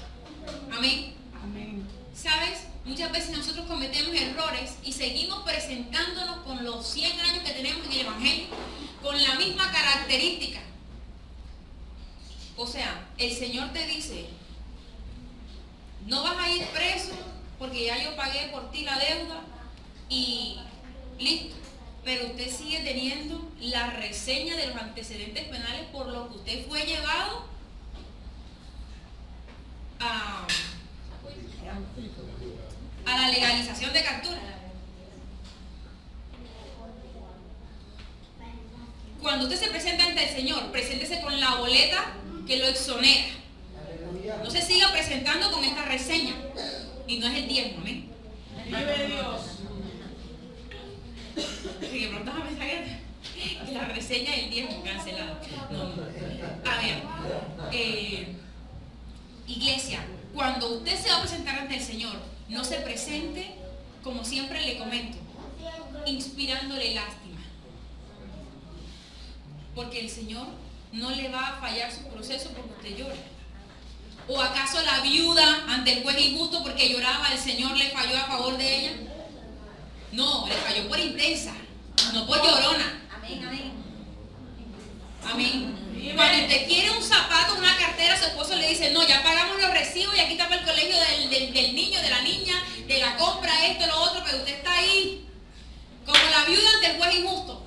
Amén. Amén. ¿Sabes? Muchas veces nosotros cometemos errores y seguimos presentándonos con los 100 años que tenemos en el Evangelio, con la misma característica. O sea, el Señor te dice, no vas a ir preso porque ya yo pagué por ti la deuda y listo. Pero usted sigue teniendo la reseña de los antecedentes penales por lo que usted fue llevado a la legalización de captura. Cuando usted se presenta ante el Señor, preséntese con la boleta que lo exonera. No se siga presentando con esta reseña. Y no es el diezmo, amén. Vive Dios. Si de pronto vas a pensar que la reseña del diezmo cancelado. No. A ver, iglesia, cuando usted se va a presentar ante el Señor, no se presente, como siempre le comento, inspirándole lástima. Porque el Señor no le va a fallar su proceso porque usted llora. ¿O acaso la viuda ante el juez injusto porque lloraba, el Señor le falló a favor de ella? No, le falló por intensa, no por llorona. Amén, amén. Amén. Cuando usted quiere un zapato, una cartera, su esposo le dice, no, ya pagamos los recibos y aquí está para el colegio del niño, de la niña, de la compra, esto, lo otro, pero usted está ahí como la viuda ante el juez injusto.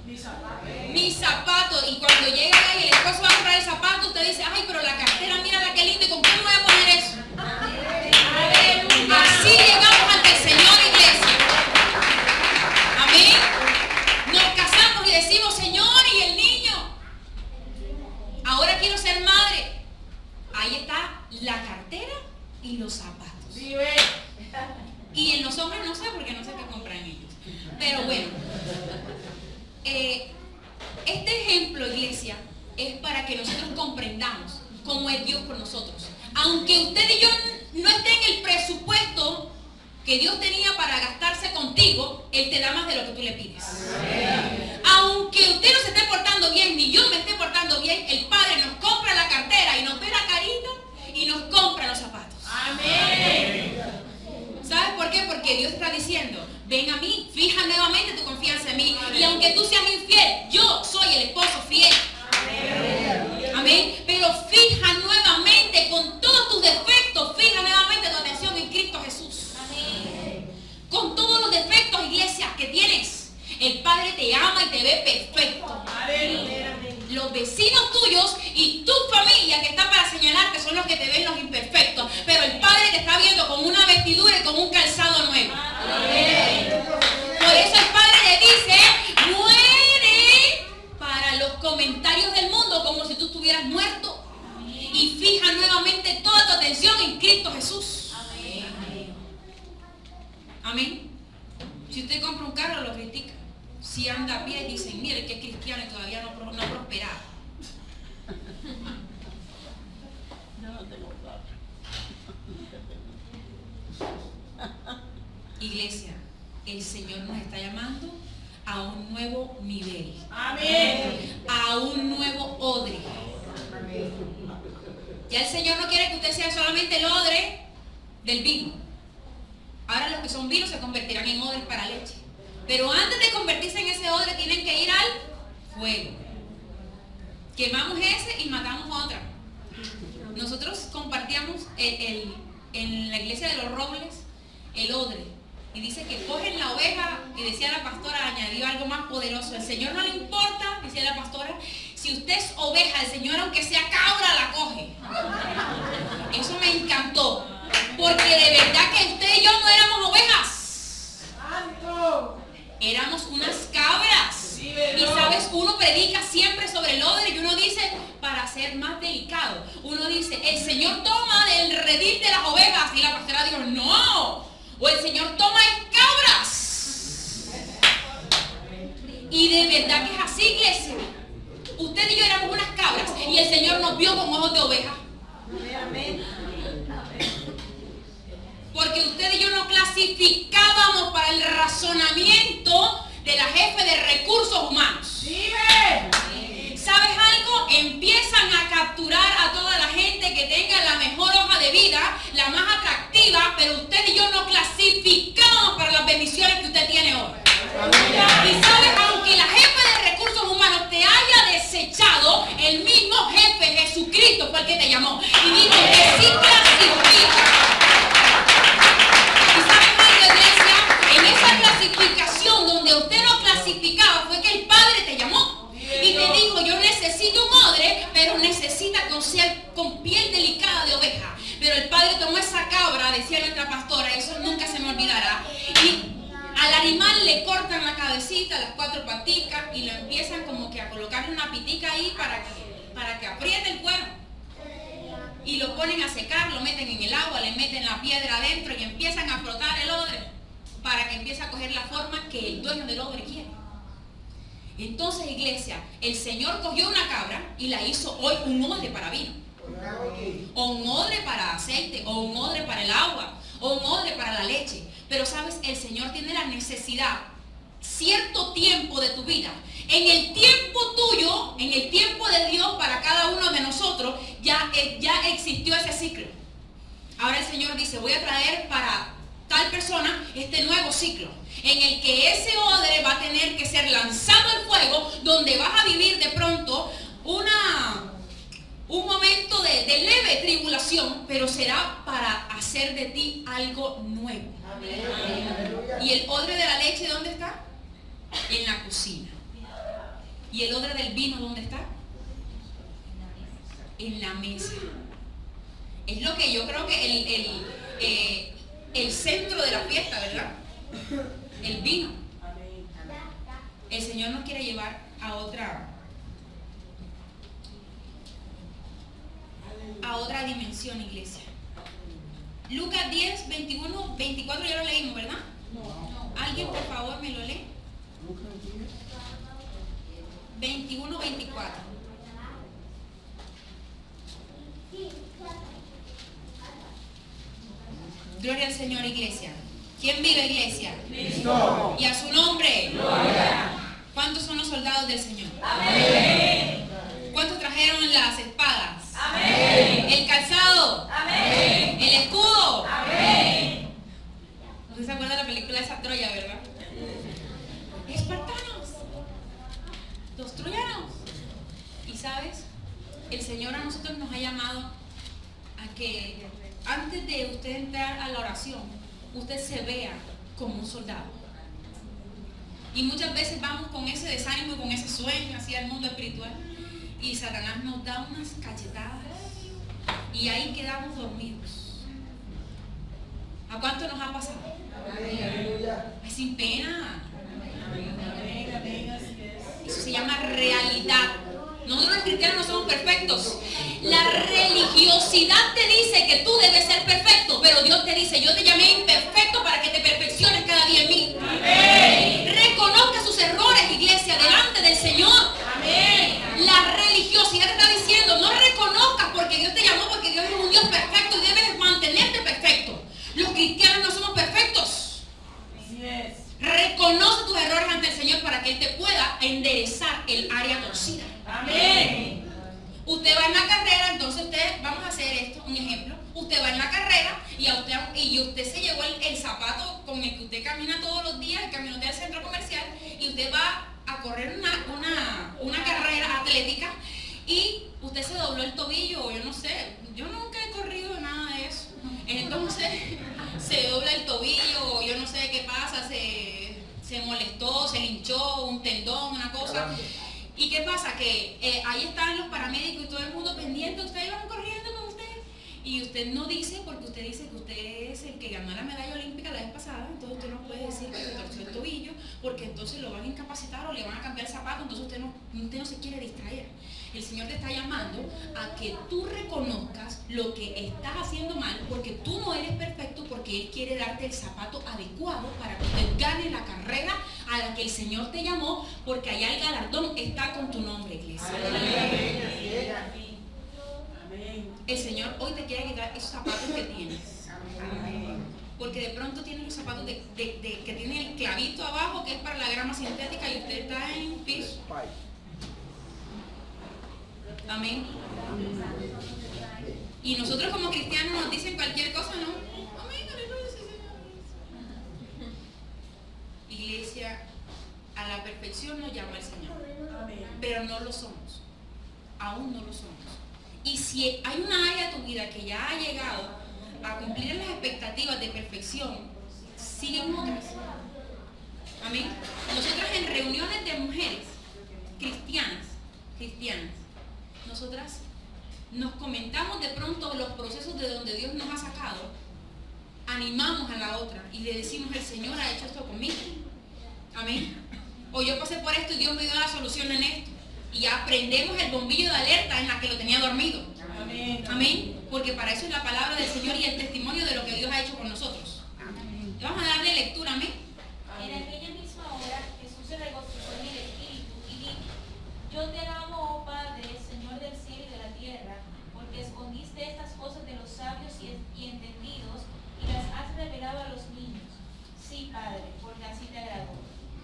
Mi zapato. Y cuando llega ahí el esposo va a comprar el zapato, usted dice, ay, pero la cartera, mírala qué lindo, ¿y con qué me voy a poner eso? Así llegamos ante el Señor, iglesia. Amén. Nos casamos y decimos, Señor, ¿y el niño? Ahora quiero ser madre. Ahí está la cartera y los zapatos. Y en los hombres no sé, porque no sé qué compran ellos. Pero bueno, este ejemplo, iglesia, es para que nosotros comprendamos cómo es Dios por nosotros. Aunque usted y yo no esté en el presupuesto que Dios tenía para gastarse contigo, Él te da más de lo que tú le pides. Aunque usted no se esté portando bien, ni yo me esté portando bien, el Padre nos compra la cartera y nos ve la carita y nos compra los zapatos. Amén. ¿Sabes por qué? Porque Dios está diciendo, ven a mí, fija nuevamente tu confianza en mí. Y aunque tú seas infiel, yo soy el esposo fiel. Amén. Pero fija nuevamente con todos tus defectos, fija nuevamente tu atención en Cristo Jesús. Amén. Con todos los defectos, iglesia, que tienes, el Padre te ama y te ve perfecto. Los vecinos tuyos y tu familia que está para señalarte son los que te ven los imperfectos, pero el Padre te está viendo con una vestidura y con un calzado nuevo. Por eso el Padre le dice, mueve hayas muerto y fija nuevamente toda tu atención en Cristo Jesús. Amén. Si usted compra un carro, lo critica. Si anda a pie, dicen, mire que es cristiano y todavía no ha prosperado. Yo no tengo carro. Iglesia, el Señor nos está llamando a un nuevo nivel. Amén. A un nuevo odre. Ya el Señor no quiere que usted sea solamente el odre del vino. Ahora los que son vinos se convertirán en odres para leche. Pero antes de convertirse en ese odre tienen que ir al fuego. Quemamos ese y matamos otra. Nosotros compartíamos en la iglesia de los Robles el odre. Y dice que cogen la oveja, y decía la pastora, añadió algo más poderoso. El Señor no le importa, decía la pastora, si usted es oveja, el Señor aunque sea cabra la coge. Eso me encantó. Porque de verdad que usted y yo no éramos ovejas. Éramos unas cabras. Y sabes, uno predica siempre sobre el odre y uno dice, para ser más delicado, uno dice, el Señor toma del redil de las ovejas. Y la pastora dijo, no. O el Señor toma cabras. Y de verdad que es así, iglesia. Usted y yo éramos unas cabras y el Señor nos vio con ojos de oveja. Porque usted y yo no clasificábamos para el razonamiento de la jefe de recursos humanos. ¿Sabes algo? Empiezan a capturar a toda la gente que tenga la mejor hoja de vida, la más atractiva, pero usted y yo no clasificamos para las bendiciones que usted tiene hoy. Y sabes, aunque la jefe de recursos humanos te haya desechado, el mismo jefe Jesucristo fue el que te llamó y dijo que sí clasifica. ¿Y sabes algo, iglesia? En esa clasificación donde usted no clasificaba fue que el Padre te llamó y te dijo, yo necesito un odre, pero necesita con piel delicada de oveja. Pero el Padre tomó esa cabra, decía nuestra pastora, eso nunca se me olvidará, y al animal le cortan la cabecita, las 4 paticas y lo empiezan como que a colocarle una pitica ahí para que apriete el cuero. Y lo ponen a secar, lo meten en el agua, le meten la piedra adentro y empiezan a frotar el odre para que empiece a coger la forma que el dueño del odre quiere. Entonces, iglesia, el Señor cogió una cabra y la hizo hoy un odre para vino, o un odre para aceite, o un odre para el agua, o un odre para la leche. Pero sabes, el Señor tiene la necesidad, cierto tiempo de tu vida, en el tiempo tuyo, en el tiempo de Dios para cada uno de nosotros, ya existió ese ciclo. Ahora el Señor dice, voy a traer para tal persona este nuevo ciclo, en el que ese odre va a tener que ser lanzado al fuego, donde vas a vivir de pronto un momento de leve tribulación, pero será para hacer de ti algo nuevo. Amén. ¿Y el odre de la leche dónde está? En la cocina. ¿Y el odre del vino dónde está? En la mesa. Es lo que yo creo que el centro de la fiesta, ¿verdad? El vino. El Señor nos quiere llevar a otra dimensión, iglesia. Lucas 10, 21, 24 ya lo leímos, ¿verdad? No. ¿Alguien por favor me lo lee? 21, 24. Gloria al Señor, iglesia. ¿Quién vive, iglesia? Cristo. Y a su nombre. Gloria. ¿Cuántos son los soldados del Señor? Amén. ¿Cuántos trajeron las espadas? Amén. El calzado. Amén. El escudo. Amén. ¿No se acuerda de la película de esa Troya, verdad? Espartanos. Los troyanos. Y sabes, el Señor a nosotros nos ha llamado a que antes de usted entrar a la oración, usted se vea como un soldado. Y muchas veces vamos con ese desánimo y con ese sueño hacia el mundo espiritual. Y Satanás nos da unas cachetadas y ahí quedamos dormidos. ¿A cuánto nos ha pasado? Ay, sin pena. Eso se llama realidad. Nosotros los cristianos no somos perfectos. entonces usted, vamos a hacer esto, un ejemplo. Usted va en la carrera y usted se llevó el zapato con el que usted camina todos los días, el caminote del centro comercial, y usted va a correr una carrera atlética y usted se dobló el tobillo, o yo no sé, yo nunca he corrido nada de eso. Entonces se dobla el tobillo, o yo no sé qué pasa, se molestó, se linchó, un tendón, una cosa. ¿Y qué pasa? Que ahí están los paramédicos y todo el mundo pendiente, ustedes van corriendo con usted. Y usted no dice, porque usted dice que usted es el que ganó la medalla olímpica la vez pasada, entonces usted no puede decir que se torció el tobillo, porque entonces lo van a incapacitar o le van a cambiar el zapato, entonces usted no se quiere distraer. El Señor te está llamando a que tú reconozcas lo que estás haciendo mal, porque tú no eres perfecto, porque Él quiere darte el zapato adecuado para que usted gane la carrera a la que el Señor te llamó, porque allá el galardón está con tu nombre, iglesia. El Señor hoy te quiere quitar esos zapatos que tienes. Porque de pronto tienes los zapatos que tienen el clavito abajo, que es para la grama sintética, y usted está en piso. Amén. Y nosotros como cristianos nos dicen cualquier cosa, ¿no? Amén, aleluya, sí, Señor. Iglesia, a la perfección nos llama el Señor. Pero no lo somos. Aún no lo somos. Y si hay una área de tu vida que ya ha llegado a cumplir las expectativas de perfección, siguen otras. Amén. Nosotras en reuniones de mujeres cristianas, nosotras nos comentamos de pronto los procesos de donde Dios nos ha sacado, animamos a la otra y le decimos: el Señor ha hecho esto conmigo. Amén. O yo pasé por esto y Dios me dio la solución en esto. Y ya prendemos el bombillo de alerta en la que lo tenía dormido. Amén. Amén. Porque para eso es la palabra del Señor y el testimonio de lo que Dios ha hecho con nosotros. Amén. Vamos a darle lectura. Amén. En aquella misma hora Jesús se regocijó en el Espíritu y dijo: yo te alabo, oh Padre, Señor del cielo y de la tierra, porque escondiste estas cosas de los sabios y entendidos y las has revelado a los niños. Sí, Padre, porque así te agradó.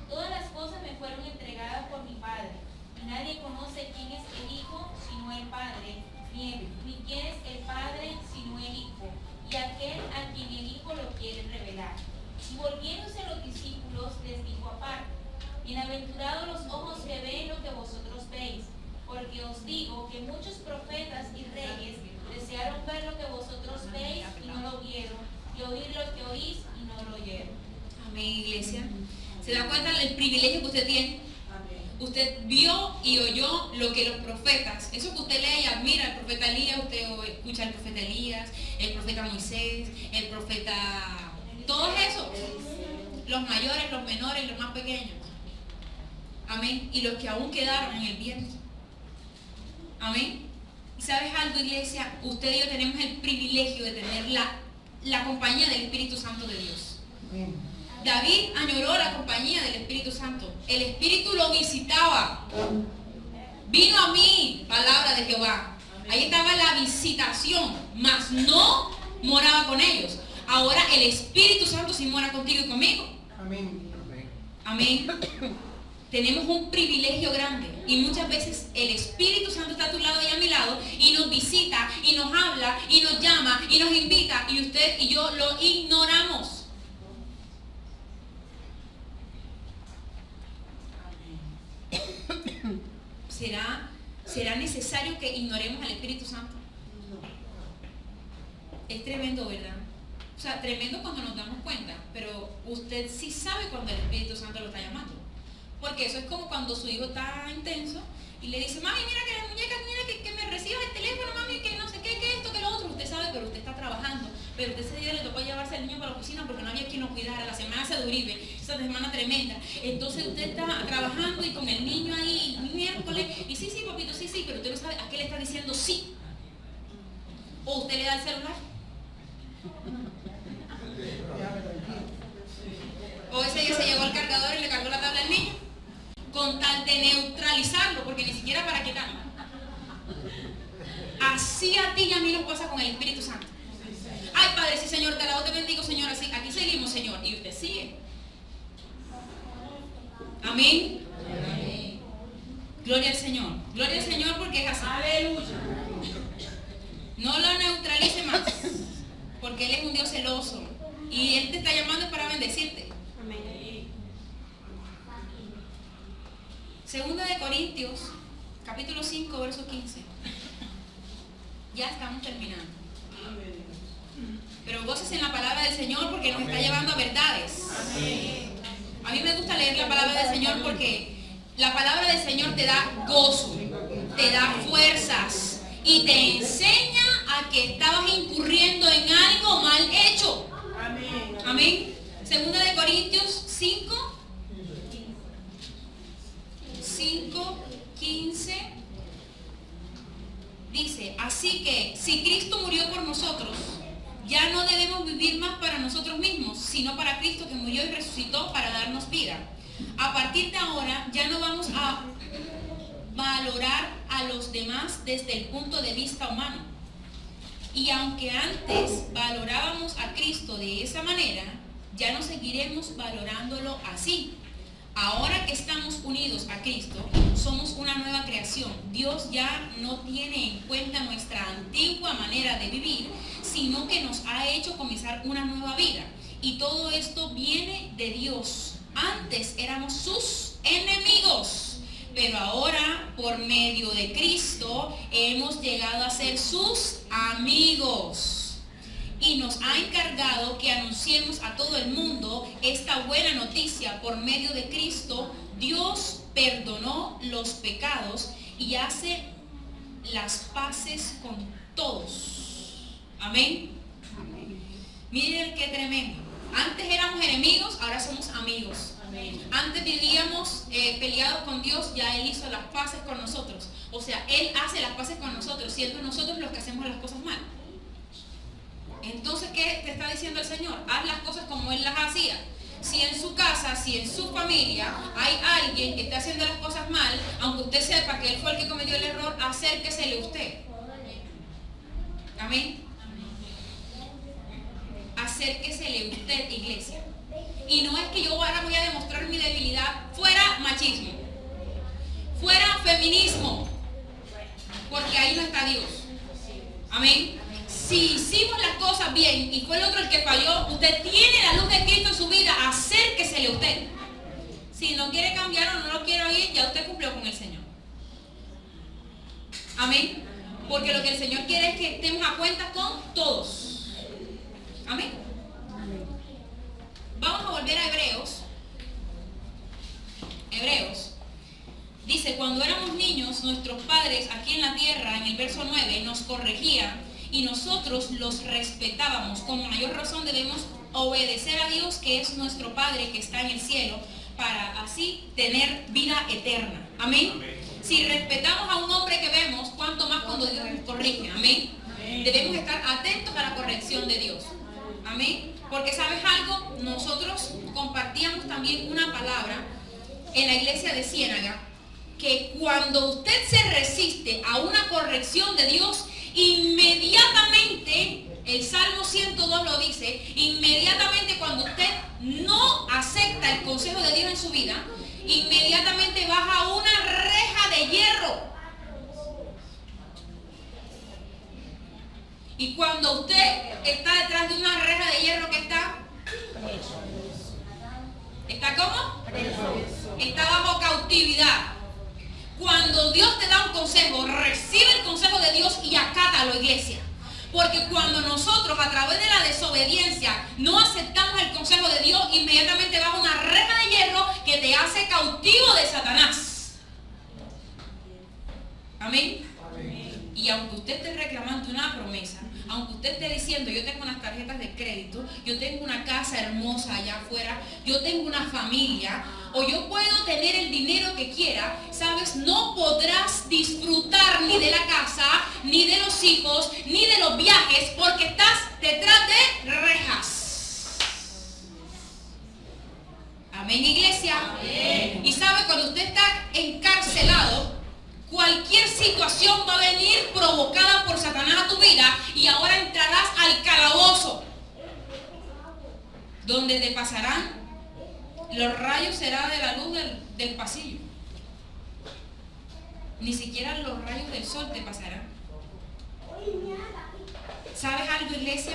Todas las cosas me fueron entregadas por mi Padre. Nadie conoce quién es el Hijo sino el Padre, ni quién es el Padre sino el Hijo, y aquel a quien el Hijo lo quiere revelar. Y volviéndose los discípulos, les dijo aparte: bienaventurados los ojos que ven lo que vosotros veis, porque os digo que muchos profetas y reyes desearon ver lo que vosotros veis y no lo vieron, y oír lo que oís y no lo oyeron. Amén, iglesia. ¿Se da cuenta del privilegio que usted tiene? Usted vio y oyó lo que los profetas, eso que usted lee y admira, el profeta Elías, usted escucha al profeta Elías, el profeta Moisés, el profeta, todos esos, los mayores, los menores, los más pequeños. Amén. Y los que aún quedaron en el viernes. Amén. Y sabes algo, iglesia, usted y yo tenemos el privilegio de tener la compañía del Espíritu Santo de Dios. Amén. David añoró la compañía del Espíritu Santo. El Espíritu lo visitaba. Vino a mí, palabra de Jehová. Ahí estaba la visitación, mas no moraba con ellos. Ahora el Espíritu Santo sí mora contigo y conmigo. Amén. Amén. Tenemos un privilegio grande y muchas veces el Espíritu Santo está a tu lado y a mi lado y nos visita y nos habla y nos llama y nos invita y usted y yo lo ignoramos. ¿Será necesario que ignoremos al Espíritu Santo? Es tremendo, ¿verdad? O sea, tremendo cuando nos damos cuenta, pero usted sí sabe cuando el Espíritu Santo lo está llamando. Porque eso es como cuando su hijo está intenso y le dice: mami, mira que la muñeca, mira que me reciba el teléfono, mami, que no sé qué, que esto, que lo otro. Usted sabe, pero usted está trabajando. Pero usted ese día le tocó llevarse al niño para la oficina porque no había quien lo cuidara. La semana se de Uribe, esa semana tremenda. Entonces usted está trabajando y con el niño ahí, miércoles, y sí, papito, sí, pero usted no sabe a qué le está diciendo sí. O usted le da el celular. O ese día se llevó el cargador y le cargó la tabla al niño, con tal de neutralizarlo, porque ni siquiera para quitarlo. Así a ti y a mí nos pasa con el Espíritu Santo. Ay, Padre, sí, Señor, te alabo, te bendigo, Señor, así, aquí seguimos, Señor, y usted sigue. Amén. Amén. Gloria al Señor porque es así. Aleluya. porque Él es un Dios celoso. Y Él te está llamando para bendecirte. Segunda de Corintios, capítulo 5, verso 15. Ya estamos terminando. Pero gócese en la palabra del Señor porque nos está llevando a verdades. A mí me gusta leer la palabra del Señor porque la palabra del Señor te da gozo, te da fuerzas y te enseña a que estabas incurriendo en algo mal hecho. Amén. Segunda de Corintios 5:15 dice, así que si Cristo murió por nosotros, ya no debemos vivir más para nosotros mismos, sino para Cristo que murió y resucitó para darnos vida. A partir de ahora ya no vamos a valorar a los demás desde el punto de vista humano. Y aunque antes valorábamos a Cristo de esa manera, ya no seguiremos valorándolo así. Ahora que estamos unidos a Cristo, somos una nueva creación. Dios ya no tiene en cuenta nuestra antigua manera de vivir, sino que nos ha hecho comenzar una nueva vida. Y todo esto viene de Dios. Antes éramos sus enemigos, pero ahora por medio de Cristo hemos llegado a ser sus amigos. Y nos ha encargado que anunciemos a todo el mundo esta buena noticia. Por medio de Cristo, Dios perdonó los pecados y hace las paces con todos. Amén. Miren qué tremendo. Antes éramos enemigos, ahora somos amigos. Antes vivíamos peleados con Dios, ya Él hizo las paces con nosotros. O sea, Él hace las paces con nosotros, siendo nosotros los que hacemos las cosas mal. Entonces, ¿qué te está diciendo el Señor? Haz las cosas como Él las hacía. Si en su casa, si en su familia hay alguien que está haciendo las cosas mal, aunque usted sepa que Él fue el que cometió el error, acérquesele usted. Amén. Acérquesele usted, iglesia. Y no es que yo ahora voy a demostrar mi debilidad. Fuera machismo, fuera feminismo, porque ahí no está Dios. Amén. Si hicimos las cosas bien y fue el otro el que falló, usted tiene la luz de Cristo en su vida, acérquesele usted. Si no quiere cambiar o no lo quiere oír, ya usted cumplió con el Señor. Amén. Porque lo que el Señor quiere es que estemos a cuenta con todos. Amén. Vamos a volver a Hebreos. Hebreos. Dice, cuando éramos niños, nuestros padres aquí en la tierra, en el verso 9, nos corregían y nosotros los respetábamos. Con mayor razón debemos obedecer a Dios, que es nuestro Padre que está en el cielo, para así tener vida eterna. Amén. Si respetamos a un hombre que vemos, cuánto más cuando Dios nos corrige. Amén. Debemos estar atentos a la corrección de Dios. Amén. Porque ¿sabes algo? Nosotros compartíamos también una palabra en la iglesia de Ciénaga, que cuando usted se resiste a una corrección de Dios, inmediatamente, el Salmo 102 lo dice, inmediatamente cuando usted no acepta el consejo de Dios en su vida, inmediatamente baja una reja de hierro. Y cuando usted está detrás de una reja de hierro, ¿qué está? ¿Está cómo? Está bajo cautividad. Cuando Dios te da un consejo, recibe el consejo de Dios y acátalo, iglesia. Porque cuando nosotros a través de la desobediencia no aceptamos el consejo de Dios, inmediatamente baja una reja de hierro que te hace cautivo de Satanás. Amén. Y aunque usted esté reclamando una promesa, aunque usted esté diciendo, yo tengo unas tarjetas de crédito, yo tengo una casa hermosa allá afuera, yo tengo una familia, o yo puedo tener el dinero que quiera, ¿sabes? No podrás disfrutar ni de la casa, ni de los hijos, ni de los viajes, porque estás detrás de rejas. Amén, iglesia. Amén. Y sabe, cuando usted está encarcelado, cualquier situación va a venir provocada por Satanás a tu vida y ahora entrarás al calabozo, donde te pasarán los rayos, será de la luz del pasillo. Ni siquiera los rayos del sol te pasarán. ¿Sabes algo, iglesia?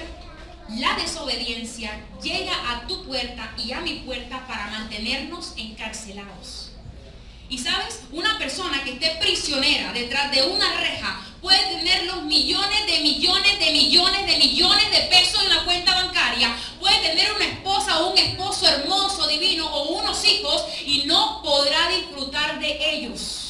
la desobediencia llega a tu puerta y a mi puerta para mantenernos encarcelados. Y sabes, una persona que esté prisionera detrás de una reja puede tener los millones de pesos en la cuenta bancaria, puede tener una esposa o un esposo hermoso, divino, o unos hijos, y no podrá disfrutar de ellos.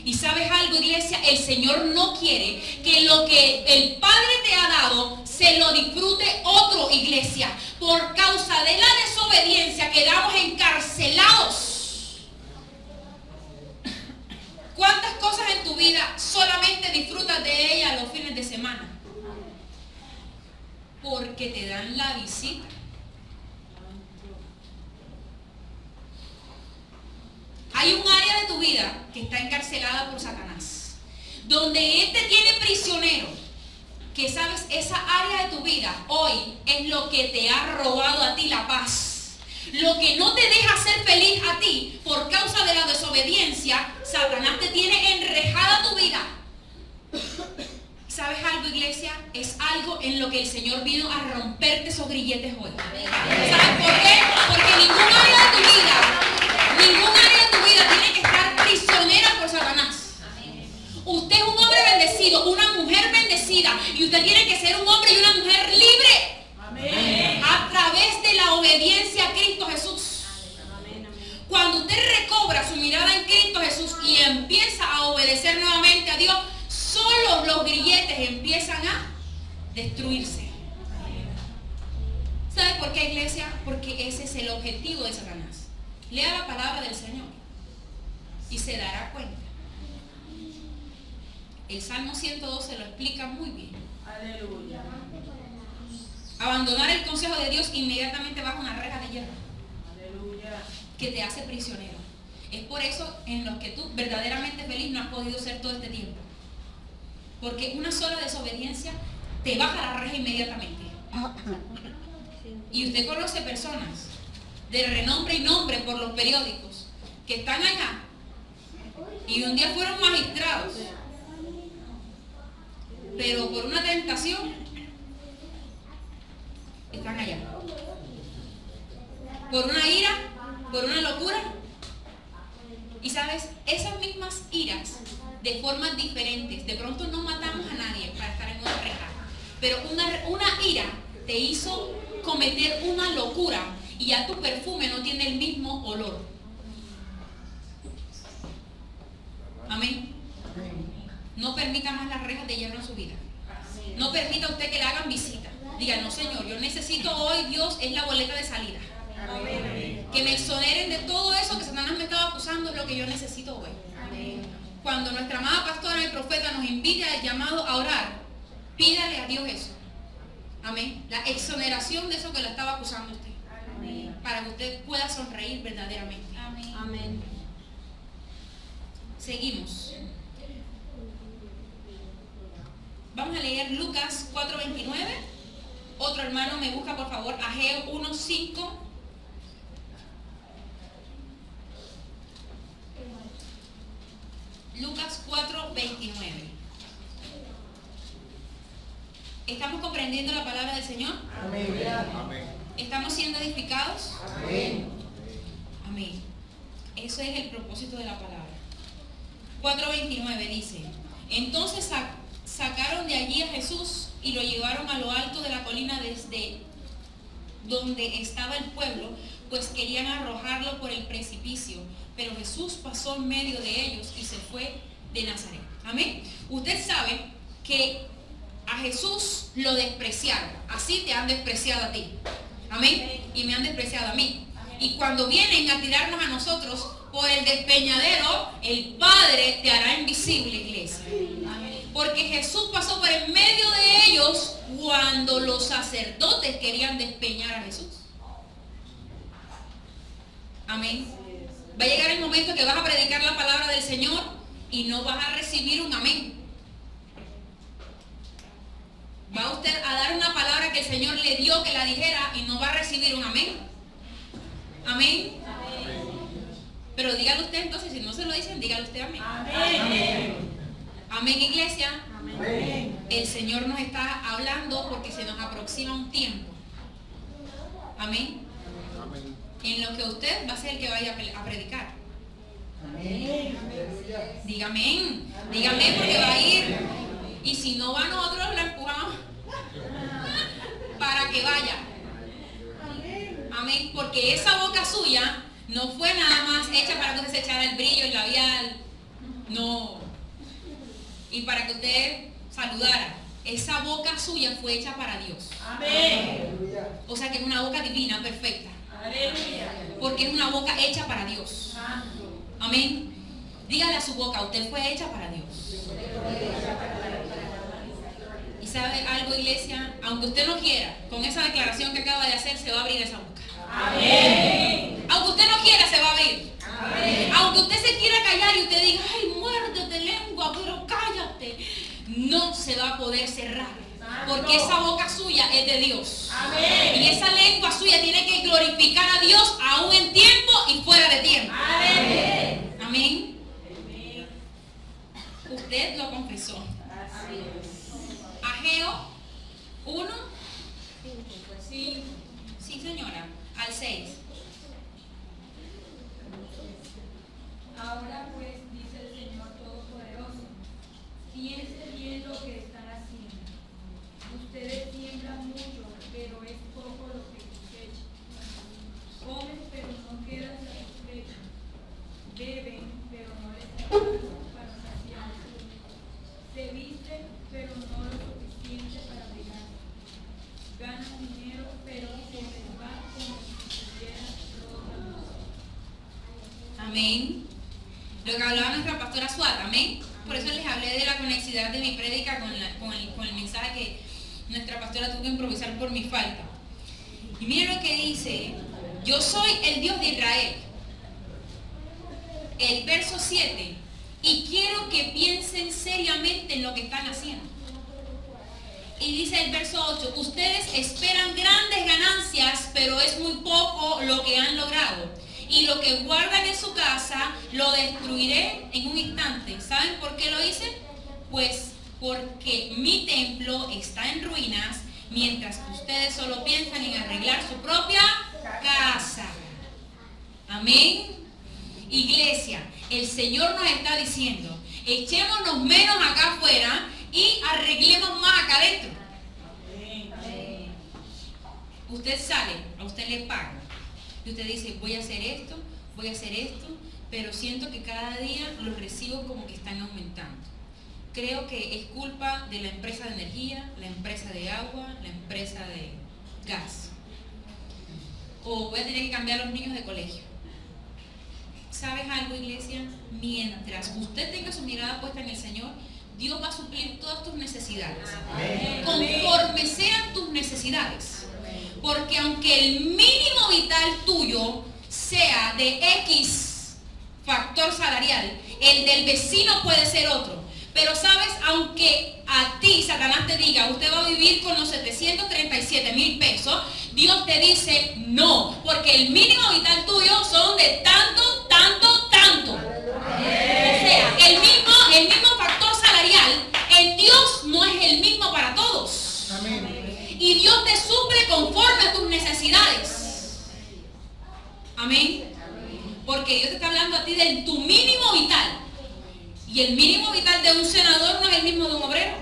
Y sabes algo, iglesia, el Señor no quiere que lo que el Padre te ha dado se lo disfrute otro, iglesia. Por causa de la desobediencia quedamos encarcelados. ¿Cuántas cosas en tu vida solamente disfrutas de ellas los fines de semana? Porque te dan la visita. Hay un área de tu vida que está encarcelada por Satanás, donde él te tiene prisionero, que sabes, esa área de tu vida hoy es lo que te ha robado a ti la paz, lo que no te deja ser feliz a ti por causa de la desobediencia. Satanás te tiene enrejada tu vida. ¿Sabes algo, iglesia? Es algo en lo que el Señor vino a romperte esos grilletes hoy. ¿Sabes por qué? Porque ningún área de tu vida tiene que estar prisionera por Satanás. Usted es un hombre bendecido, una mujer bendecida, y usted tiene que ser un hombre y una mujer libre. Amén. A través de la obediencia a Cristo Jesús. Amén. Cuando usted recobra su mirada en Cristo Jesús y empieza a obedecer nuevamente a Dios, solo los grilletes empiezan a destruirse. ¿Sabe por qué, iglesia? Porque ese es el objetivo de Satanás. Lea la palabra del Señor y se dará cuenta. El Salmo 112 lo explica muy bien. Aleluya. Abandonar el consejo de Dios inmediatamente bajo una reja de hierro. Aleluya. Que te hace prisionero. Es por eso en los que tú verdaderamente feliz no has podido ser todo este tiempo. Porque una sola desobediencia te baja la reja inmediatamente. Y usted conoce personas de renombre y nombre por los periódicos que están allá y un día fueron magistrados, pero por una tentación están allá. Por una ira, por una locura. Y sabes, esas mismas iras de formas diferentes, de pronto no matamos a nadie para estar en una reja, pero una ira te hizo cometer una locura y ya tu perfume no tiene el mismo olor. Amén. No permita más las rejas de hierro en su vida. No permita usted que le hagan visita. Diga, no, Señor, yo necesito hoy, Dios es la boleta de salida. Amén. Que me exoneren de todo eso que Satanás me estaba acusando, es lo que yo necesito hoy. Amén. Cuando nuestra amada pastora y profeta nos invite al llamado a orar, pídale a Dios eso. Amén. La exoneración de eso que la estaba acusando usted. Amén. Para que usted pueda sonreír verdaderamente. Amén. Amén. Seguimos. Vamos a leer Lucas 4:29. Otro hermano me busca, por favor, Ageo 1:5. Lucas 4:29. ¿Estamos comprendiendo la palabra del Señor? Amén. Amén. ¿Estamos siendo edificados? Amén. Amén. Eso es el propósito de la palabra. 4:29 dice: entonces sacaron de allí a Jesús y lo llevaron a lo alto de la colina desde donde estaba el pueblo, pues querían arrojarlo por el precipicio. Pero Jesús pasó en medio de ellos y se fue de Nazaret. Amén. Usted sabe que a Jesús lo despreciaron. Así te han despreciado a ti. Amén. Y me han despreciado a mí. Y cuando vienen a tirarnos a nosotros por el despeñadero, el Padre te hará invisible, iglesia. Porque Jesús pasó por en medio de ellos cuando los sacerdotes querían despeñar a Jesús. Amén. Va a llegar el momento que vas a predicar la palabra del Señor y no vas a recibir un amén. Va usted a dar una palabra que el Señor le dio que la dijera y no va a recibir un amén. Amén. Amén. Pero dígalo usted entonces, si no se lo dicen, dígalo usted amén. Amén. Amén, iglesia. Amén. El Señor nos está hablando porque se nos aproxima un tiempo. Amén. Amén. En lo que usted va a ser el que vaya a predicar. Amén. Dígame, dígame porque va a ir. Y si no va, nosotros la empujamos para que vaya. Amén. Porque esa boca suya no fue nada más hecha para que usted se echara el brillo, el labial. No. Y para que usted saludara. Esa boca suya fue hecha para Dios. Amén. O sea que es una boca divina, perfecta. Aleluya. Porque es una boca hecha para Dios. Amén. Dígale a su boca, usted fue hecha para Dios. Y sabe algo, iglesia, aunque usted no quiera, con esa declaración que acaba de hacer, se va a abrir esa boca. Amén. Aunque usted no quiera, se va a abrir. Amén. Aunque usted se quiera callar y usted diga, ay, muérdete lengua, pero cállate, no se va a poder cerrar. Porque esa boca suya es de Dios. Amén. Y esa lengua suya tiene que glorificar a Dios aún en tiempo y fuera de tiempo. Amén. Amén. Usted lo confesó. Así es. Ageo 1. Sí. Sí, señora. Al 6. Ahora pues, dice el Señor Todopoderoso, piensen bien lo que están haciendo. Ustedes siembran mucho, pero es poco lo que cosechan. Comen, pero no queda satisfechos. Beben, pero no les alcanza para saciarse. Se visten, pero no lo suficiente para abrigarse. Ganan dinero, pero se les va como si estuvieran rotos. Amén. Lo que hablaba nuestra pastora Suat, amén. Por eso les hablé de la conexidad de mi prédica con el mensaje que nuestra pastora tuvo que improvisar por mi falta. Y miren lo que dice, yo soy el Dios de Israel. El verso 7, y quiero que piensen seriamente en lo que están haciendo. Y dice el verso 8, ustedes esperan grandes ganancias, pero es muy poco lo que han logrado. Y lo que guardan en su casa, lo destruiré en un instante. ¿Saben por qué lo hice? Pues porque mi templo está en ruinas, mientras que ustedes solo piensan en arreglar su propia casa. Amén. Iglesia, el Señor nos está diciendo, echémonos menos acá afuera y arreglemos más acá adentro. Usted sale, a usted le pagan. Y usted dice, voy a hacer esto, pero siento que cada día los recibos como que están aumentando. Creo que es culpa de la empresa de energía, la empresa de agua, la empresa de gas. O voy a tener que cambiar a los niños de colegio. ¿Sabes algo, iglesia? Mientras usted tenga su mirada puesta en el Señor, Dios va a suplir todas tus necesidades. Amén. Conforme sean tus necesidades. Porque aunque el mínimo vital tuyo sea de X factor salarial, el del vecino puede ser otro. Pero sabes, aunque a ti Satanás te diga, usted va a vivir con los 737,000 pesos, Dios te dice no, porque el mínimo vital tuyo son de tanto, tanto, tanto. O sea, el mismo factor salarial en Dios no es el mismo para todos. Amén. Y Dios te suple conforme a tus necesidades. Amén. Porque Dios te está hablando a ti de tu mínimo vital. Y el mínimo vital de un senador no es el mismo de un obrero.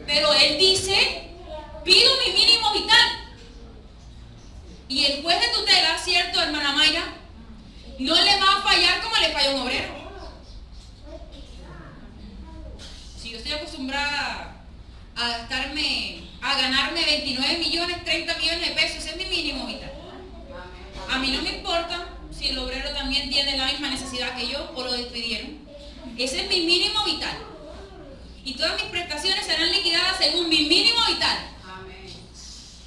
Pero él dice, pido mi mínimo vital. Y el juez de tutela, ¿cierto, hermana Mayra? No le va a fallar como le falla a un obrero. Si yo estoy acostumbrada a ganarme 29 millones, 30 millones de pesos, ese es mi mínimo vital. A mí no me importa si el obrero también tiene la misma necesidad que yo o lo despidieron. Ese es mi mínimo vital. Y todas mis prestaciones serán liquidadas según mi mínimo vital.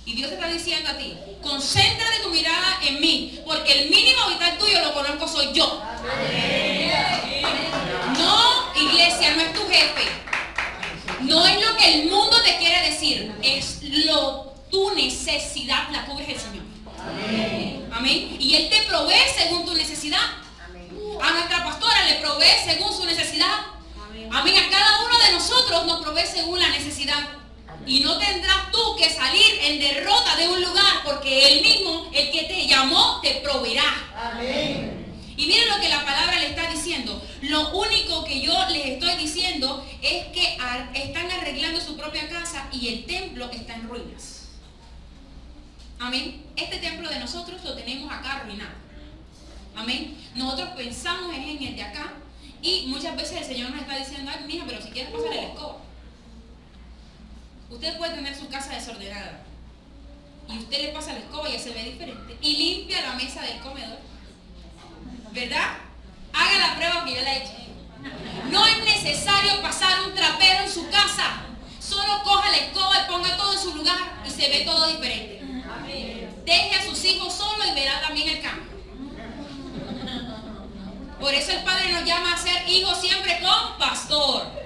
Y Dios te está diciendo a ti, concéntrate tu mirada en mí, porque el mínimo vital tuyo lo conozco soy yo. No, iglesia, no es tu jefe. No es lo que el mundo te quiere decir. Es tu necesidad la cubre el Señor. Amén. Y Él te provee según tu necesidad. A nuestra pastora le provee según su necesidad. Amén. A cada uno de nosotros nos provee según la necesidad necesidad. Y no tendrás tú que salir en derrota de un lugar, porque Él mismo, el que te llamó, te proveerá. Amén. Y miren lo que la palabra le está diciendo. Lo único que yo les estoy diciendo es que están arreglando su propia casa y el templo está en ruinas. Amén. Este templo de nosotros lo tenemos acá arruinado. Amén. Nosotros pensamos en el de acá y muchas veces el Señor nos está diciendo, ay, mija, pero si quieres pasar el escoba. Usted puede tener su casa desordenada y usted le pasa la escoba y ya se ve diferente y limpia la mesa del comedor, ¿verdad? Haga la prueba que yo le he hecho. No es necesario pasar un trapero en su casa, solo coja la escoba y ponga todo en su lugar y se ve todo diferente. Deje a sus hijos solos y verá también el cambio. Por eso el Padre nos llama a ser hijos siempre con pastor.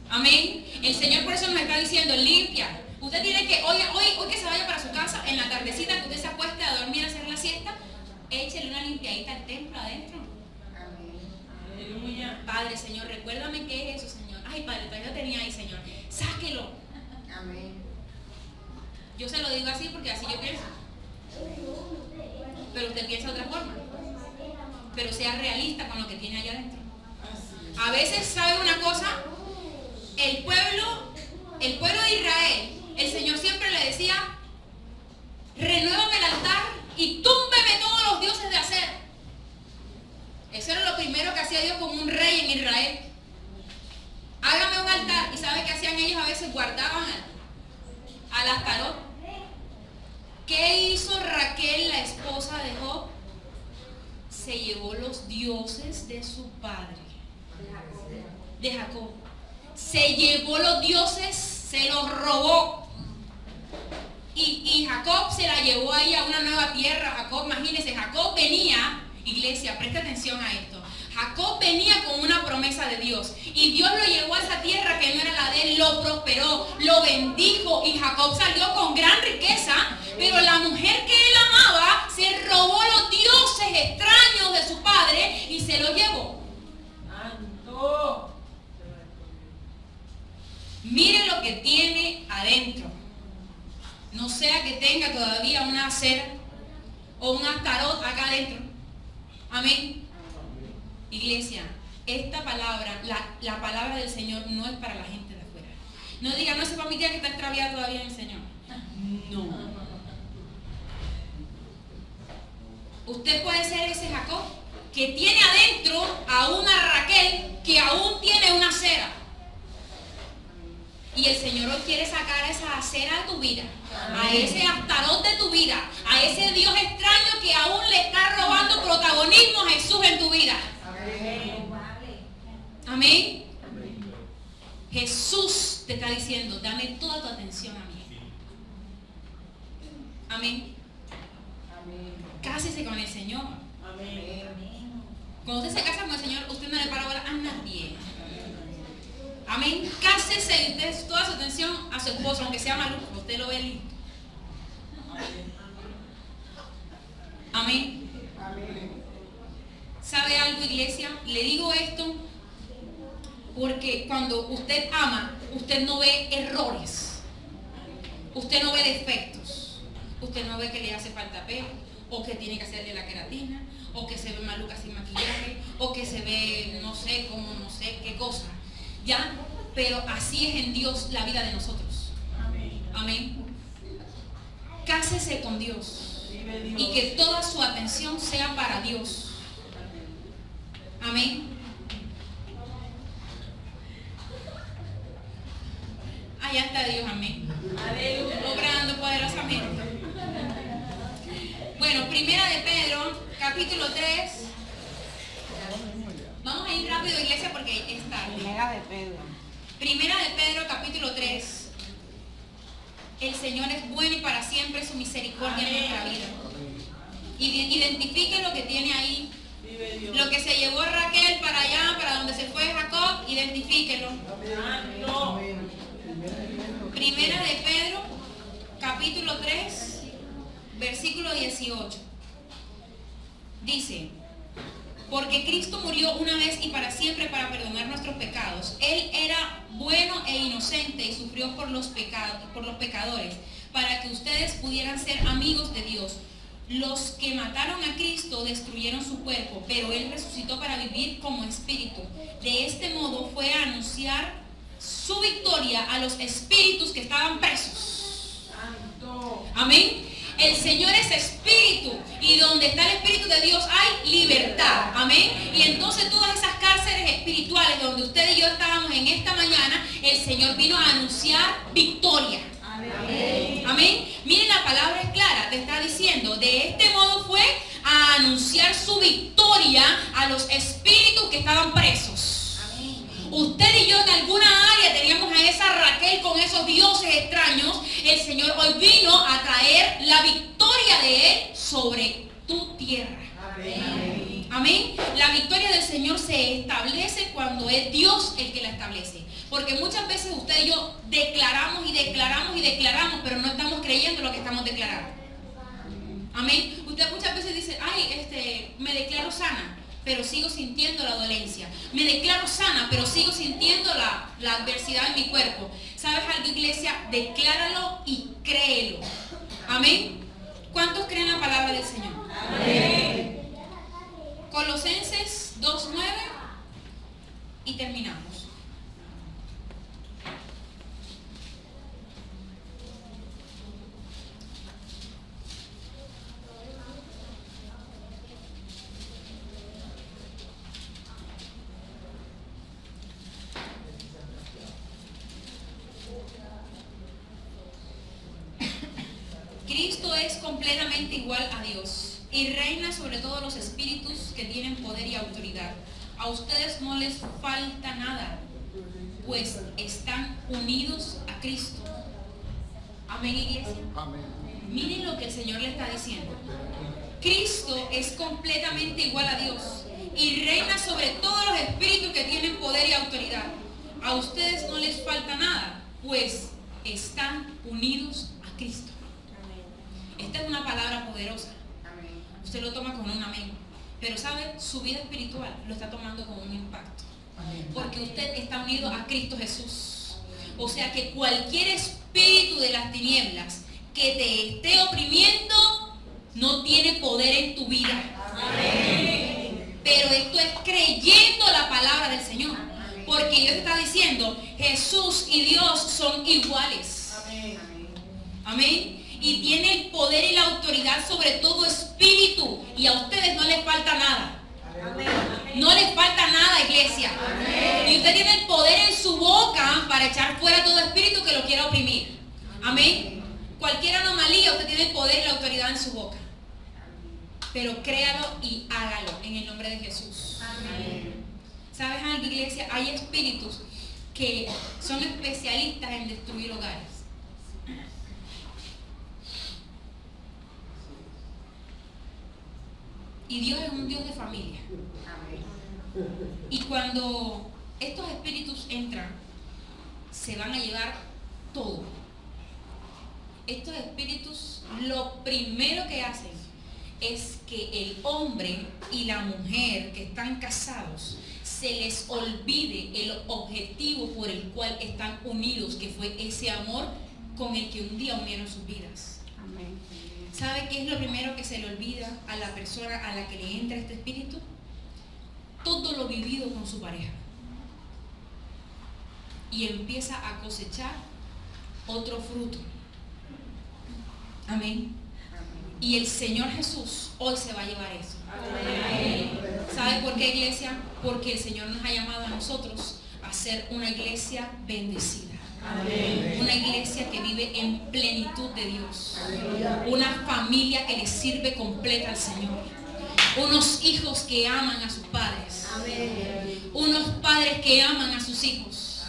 Amén. El Señor por eso nos está diciendo, limpia. Usted tiene que, hoy que se vaya para su casa, en la tardecita que usted se acueste a dormir, a hacer la siesta, échele una limpiadita al templo adentro. Aleluya. Padre, Señor, recuérdame qué es eso, Señor. Ay, Padre, todavía lo tenía ahí, Señor. Sáquelo. Amén. Yo se lo digo así porque así yo pienso. Pero usted piensa de otra forma. Pero sea realista con lo que tiene allá adentro. A veces, ¿sabe una cosa? El pueblo de Israel, el Señor siempre le decía, renuévame el altar y túmbeme todos los dioses de acero. Eso era lo primero que hacía Dios con un rey en Israel. Hágame un altar. ¿Y sabe qué hacían ellos? A veces guardaban al Astarot. ¿Qué hizo Raquel, la esposa de Job? Se llevó los dioses de su padre, de Jacob. Se llevó los dioses, se los robó. Y Jacob se la llevó ahí a una nueva tierra. Jacob, imagínense, Jacob venía, iglesia, presta atención a esto. Jacob venía con una promesa de Dios. Y Dios lo llevó a esa tierra que no era la de él, lo prosperó, lo bendijo. Y Jacob salió con gran riqueza. Pero la mujer que él amaba se robó los dioses extraños de su padre y se los llevó. ¡Santo! Mire lo que tiene adentro. No sea que tenga todavía una acera o un astarot acá adentro. Amén. Iglesia, esta palabra, la palabra del Señor no es para la gente de afuera. No diga, no es para mi tía que está extraviada todavía en el Señor. No. Usted puede ser ese Jacob que tiene adentro a una Raquel que aún tiene una acera. Y el Señor hoy quiere sacar esa acera de tu vida, a ese astarot de tu vida, a ese Dios extraño que aún le está robando protagonismo a Jesús en tu vida. Amén. Jesús te está diciendo, dame toda tu atención a mí. Amén. Cásese con el Señor. Cuando usted se casa con el Señor, usted no le para bola a nadie. Amén. Cásese y usted toda su atención a su esposo, aunque sea maluco, usted lo ve lindo. Amén. ¿Sabe algo, iglesia? Le digo esto porque cuando usted ama, usted no ve errores, usted no ve defectos, usted no ve que le hace falta pelo, o que tiene que hacerle la queratina, o que se ve maluca sin maquillaje, o que se ve no sé cómo, no sé qué cosa. ¿Ya? Pero así es en Dios la vida de nosotros. Amén. Cásese con Dios y que toda su atención sea para Dios. Amén. Allá está Dios, amén. Obrando poderosamente. Bueno, primera de Pedro, capítulo 3. Vamos a ir rápido, iglesia, porque es tarde. Primera de Pedro, capítulo 3. El Señor es bueno y para siempre su misericordia en nuestra vida. Identifique lo que tiene ahí. Lo que se llevó Raquel para allá, para donde se fue Jacob, identifíquelo. Primera de Pedro, capítulo 3, versículo 18. Dice, Porque Cristo murió una vez y para siempre para perdonar nuestros pecados. Él era bueno e inocente y sufrió por los pecadores, para que ustedes pudieran ser amigos de Dios. Los que mataron a Cristo destruyeron su cuerpo, pero Él resucitó para vivir como espíritu. De este modo fue a anunciar su victoria a los espíritus que estaban presos. Amén. El Señor es espíritu y donde está el Espíritu de Dios hay libertad. Amén. Y entonces todas esas cárceles espirituales donde usted y yo estábamos en esta mañana, el Señor vino a anunciar victoria. Amén. Amén. Miren, la palabra es clara, te está diciendo, de este modo fue a anunciar su victoria a los espíritus que estaban presos. Usted y yo en alguna área teníamos a esa Raquel con esos dioses extraños. El Señor hoy vino a traer la victoria de Él sobre tu tierra. Amén. Amén. La victoria del Señor se establece cuando es Dios el que la establece. Porque muchas veces usted y yo declaramos y declaramos y declaramos, pero no estamos creyendo lo que estamos declarando. Amén. Usted muchas veces dice, ay, me declaro sana, pero sigo sintiendo la dolencia. Me declaro sana, pero sigo sintiendo la adversidad en mi cuerpo. ¿Sabes algo, iglesia? Decláralo y créelo. Amén. ¿Cuántos creen la palabra del Señor? Amén. Colosenses 2:9 y terminamos. Cristo es completamente igual a Dios y reina sobre todos los espíritus que tienen poder y autoridad. A ustedes no les falta nada, pues están unidos a Cristo. Amén, iglesia. Amén. Miren lo que el Señor le está diciendo. Cristo es completamente igual a Dios y reina sobre todos los espíritus que tienen poder y autoridad. A ustedes no les falta nada, pues están unidos a Cristo. Esta es una palabra poderosa. Usted lo toma con un amén. Pero sabe, su vida espiritual lo está tomando con un impacto. Porque usted está unido a Cristo Jesús. O sea que cualquier espíritu de las tinieblas que te esté oprimiendo no tiene poder en tu vida. Pero esto es creyendo la palabra del Señor. Porque Dios está diciendo, Jesús y Dios son iguales. Amén. Y tiene el poder y la autoridad sobre todo espíritu. Y a ustedes no les falta nada. No les falta nada, iglesia. Y usted tiene el poder en su boca para echar fuera todo espíritu que lo quiera oprimir. Amén. Cualquier anomalía, usted tiene el poder y la autoridad en su boca. Pero créalo y hágalo en el nombre de Jesús. ¿Sabes algo, iglesia? Hay espíritus que son especialistas en destruir hogares. Y Dios es un Dios de familia. Y cuando estos espíritus entran, se van a llevar todo. Estos espíritus lo primero que hacen es que el hombre y la mujer que están casados se les olvide el objetivo por el cual están unidos, que fue ese amor con el que un día unieron sus vidas. ¿Sabe qué es lo primero que se le olvida a la persona a la que le entra este espíritu? Todo lo vivido con su pareja. Y empieza a cosechar otro fruto. Amén. Y el Señor Jesús hoy se va a llevar eso. ¿Sabe por qué, iglesia? Porque el Señor nos ha llamado a nosotros a ser una iglesia bendecida. Una iglesia que vive en plenitud de Dios. Una familia que le sirve completa al Señor. Unos hijos que aman a sus padres. Unos padres que aman a sus hijos.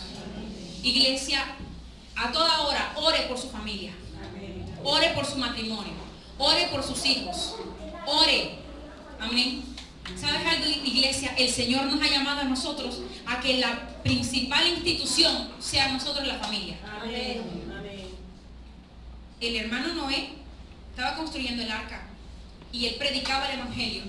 Iglesia, a toda hora, ore por su familia. Ore por su matrimonio. Ore por sus hijos. Ore. Amén. ¿Sabes algo, iglesia? El Señor nos ha llamado a nosotros a que la principal institución sea nosotros, la familia. Amén. El hermano Noé estaba construyendo el arca y él predicaba el evangelio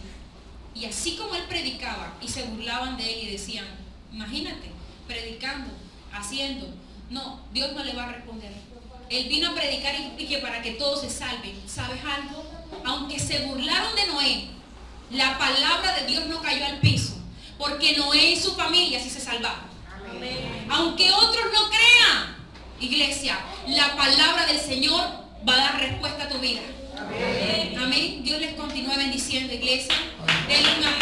Y así como él predicaba y se burlaban de él y decían, imagínate, predicando, haciendo, no, Dios no le va a responder. Él vino a predicar y que para que todos se salven. ¿Sabes algo? Aunque se burlaron de Noé, la palabra de Dios no cayó al piso, porque Noé y su familia sí se salvaron. Amén. Aunque otros no crean, iglesia, la palabra del Señor va a dar respuesta a tu vida. Amén. Amén. Dios les continúe bendiciendo, iglesia. Denle un aplauso.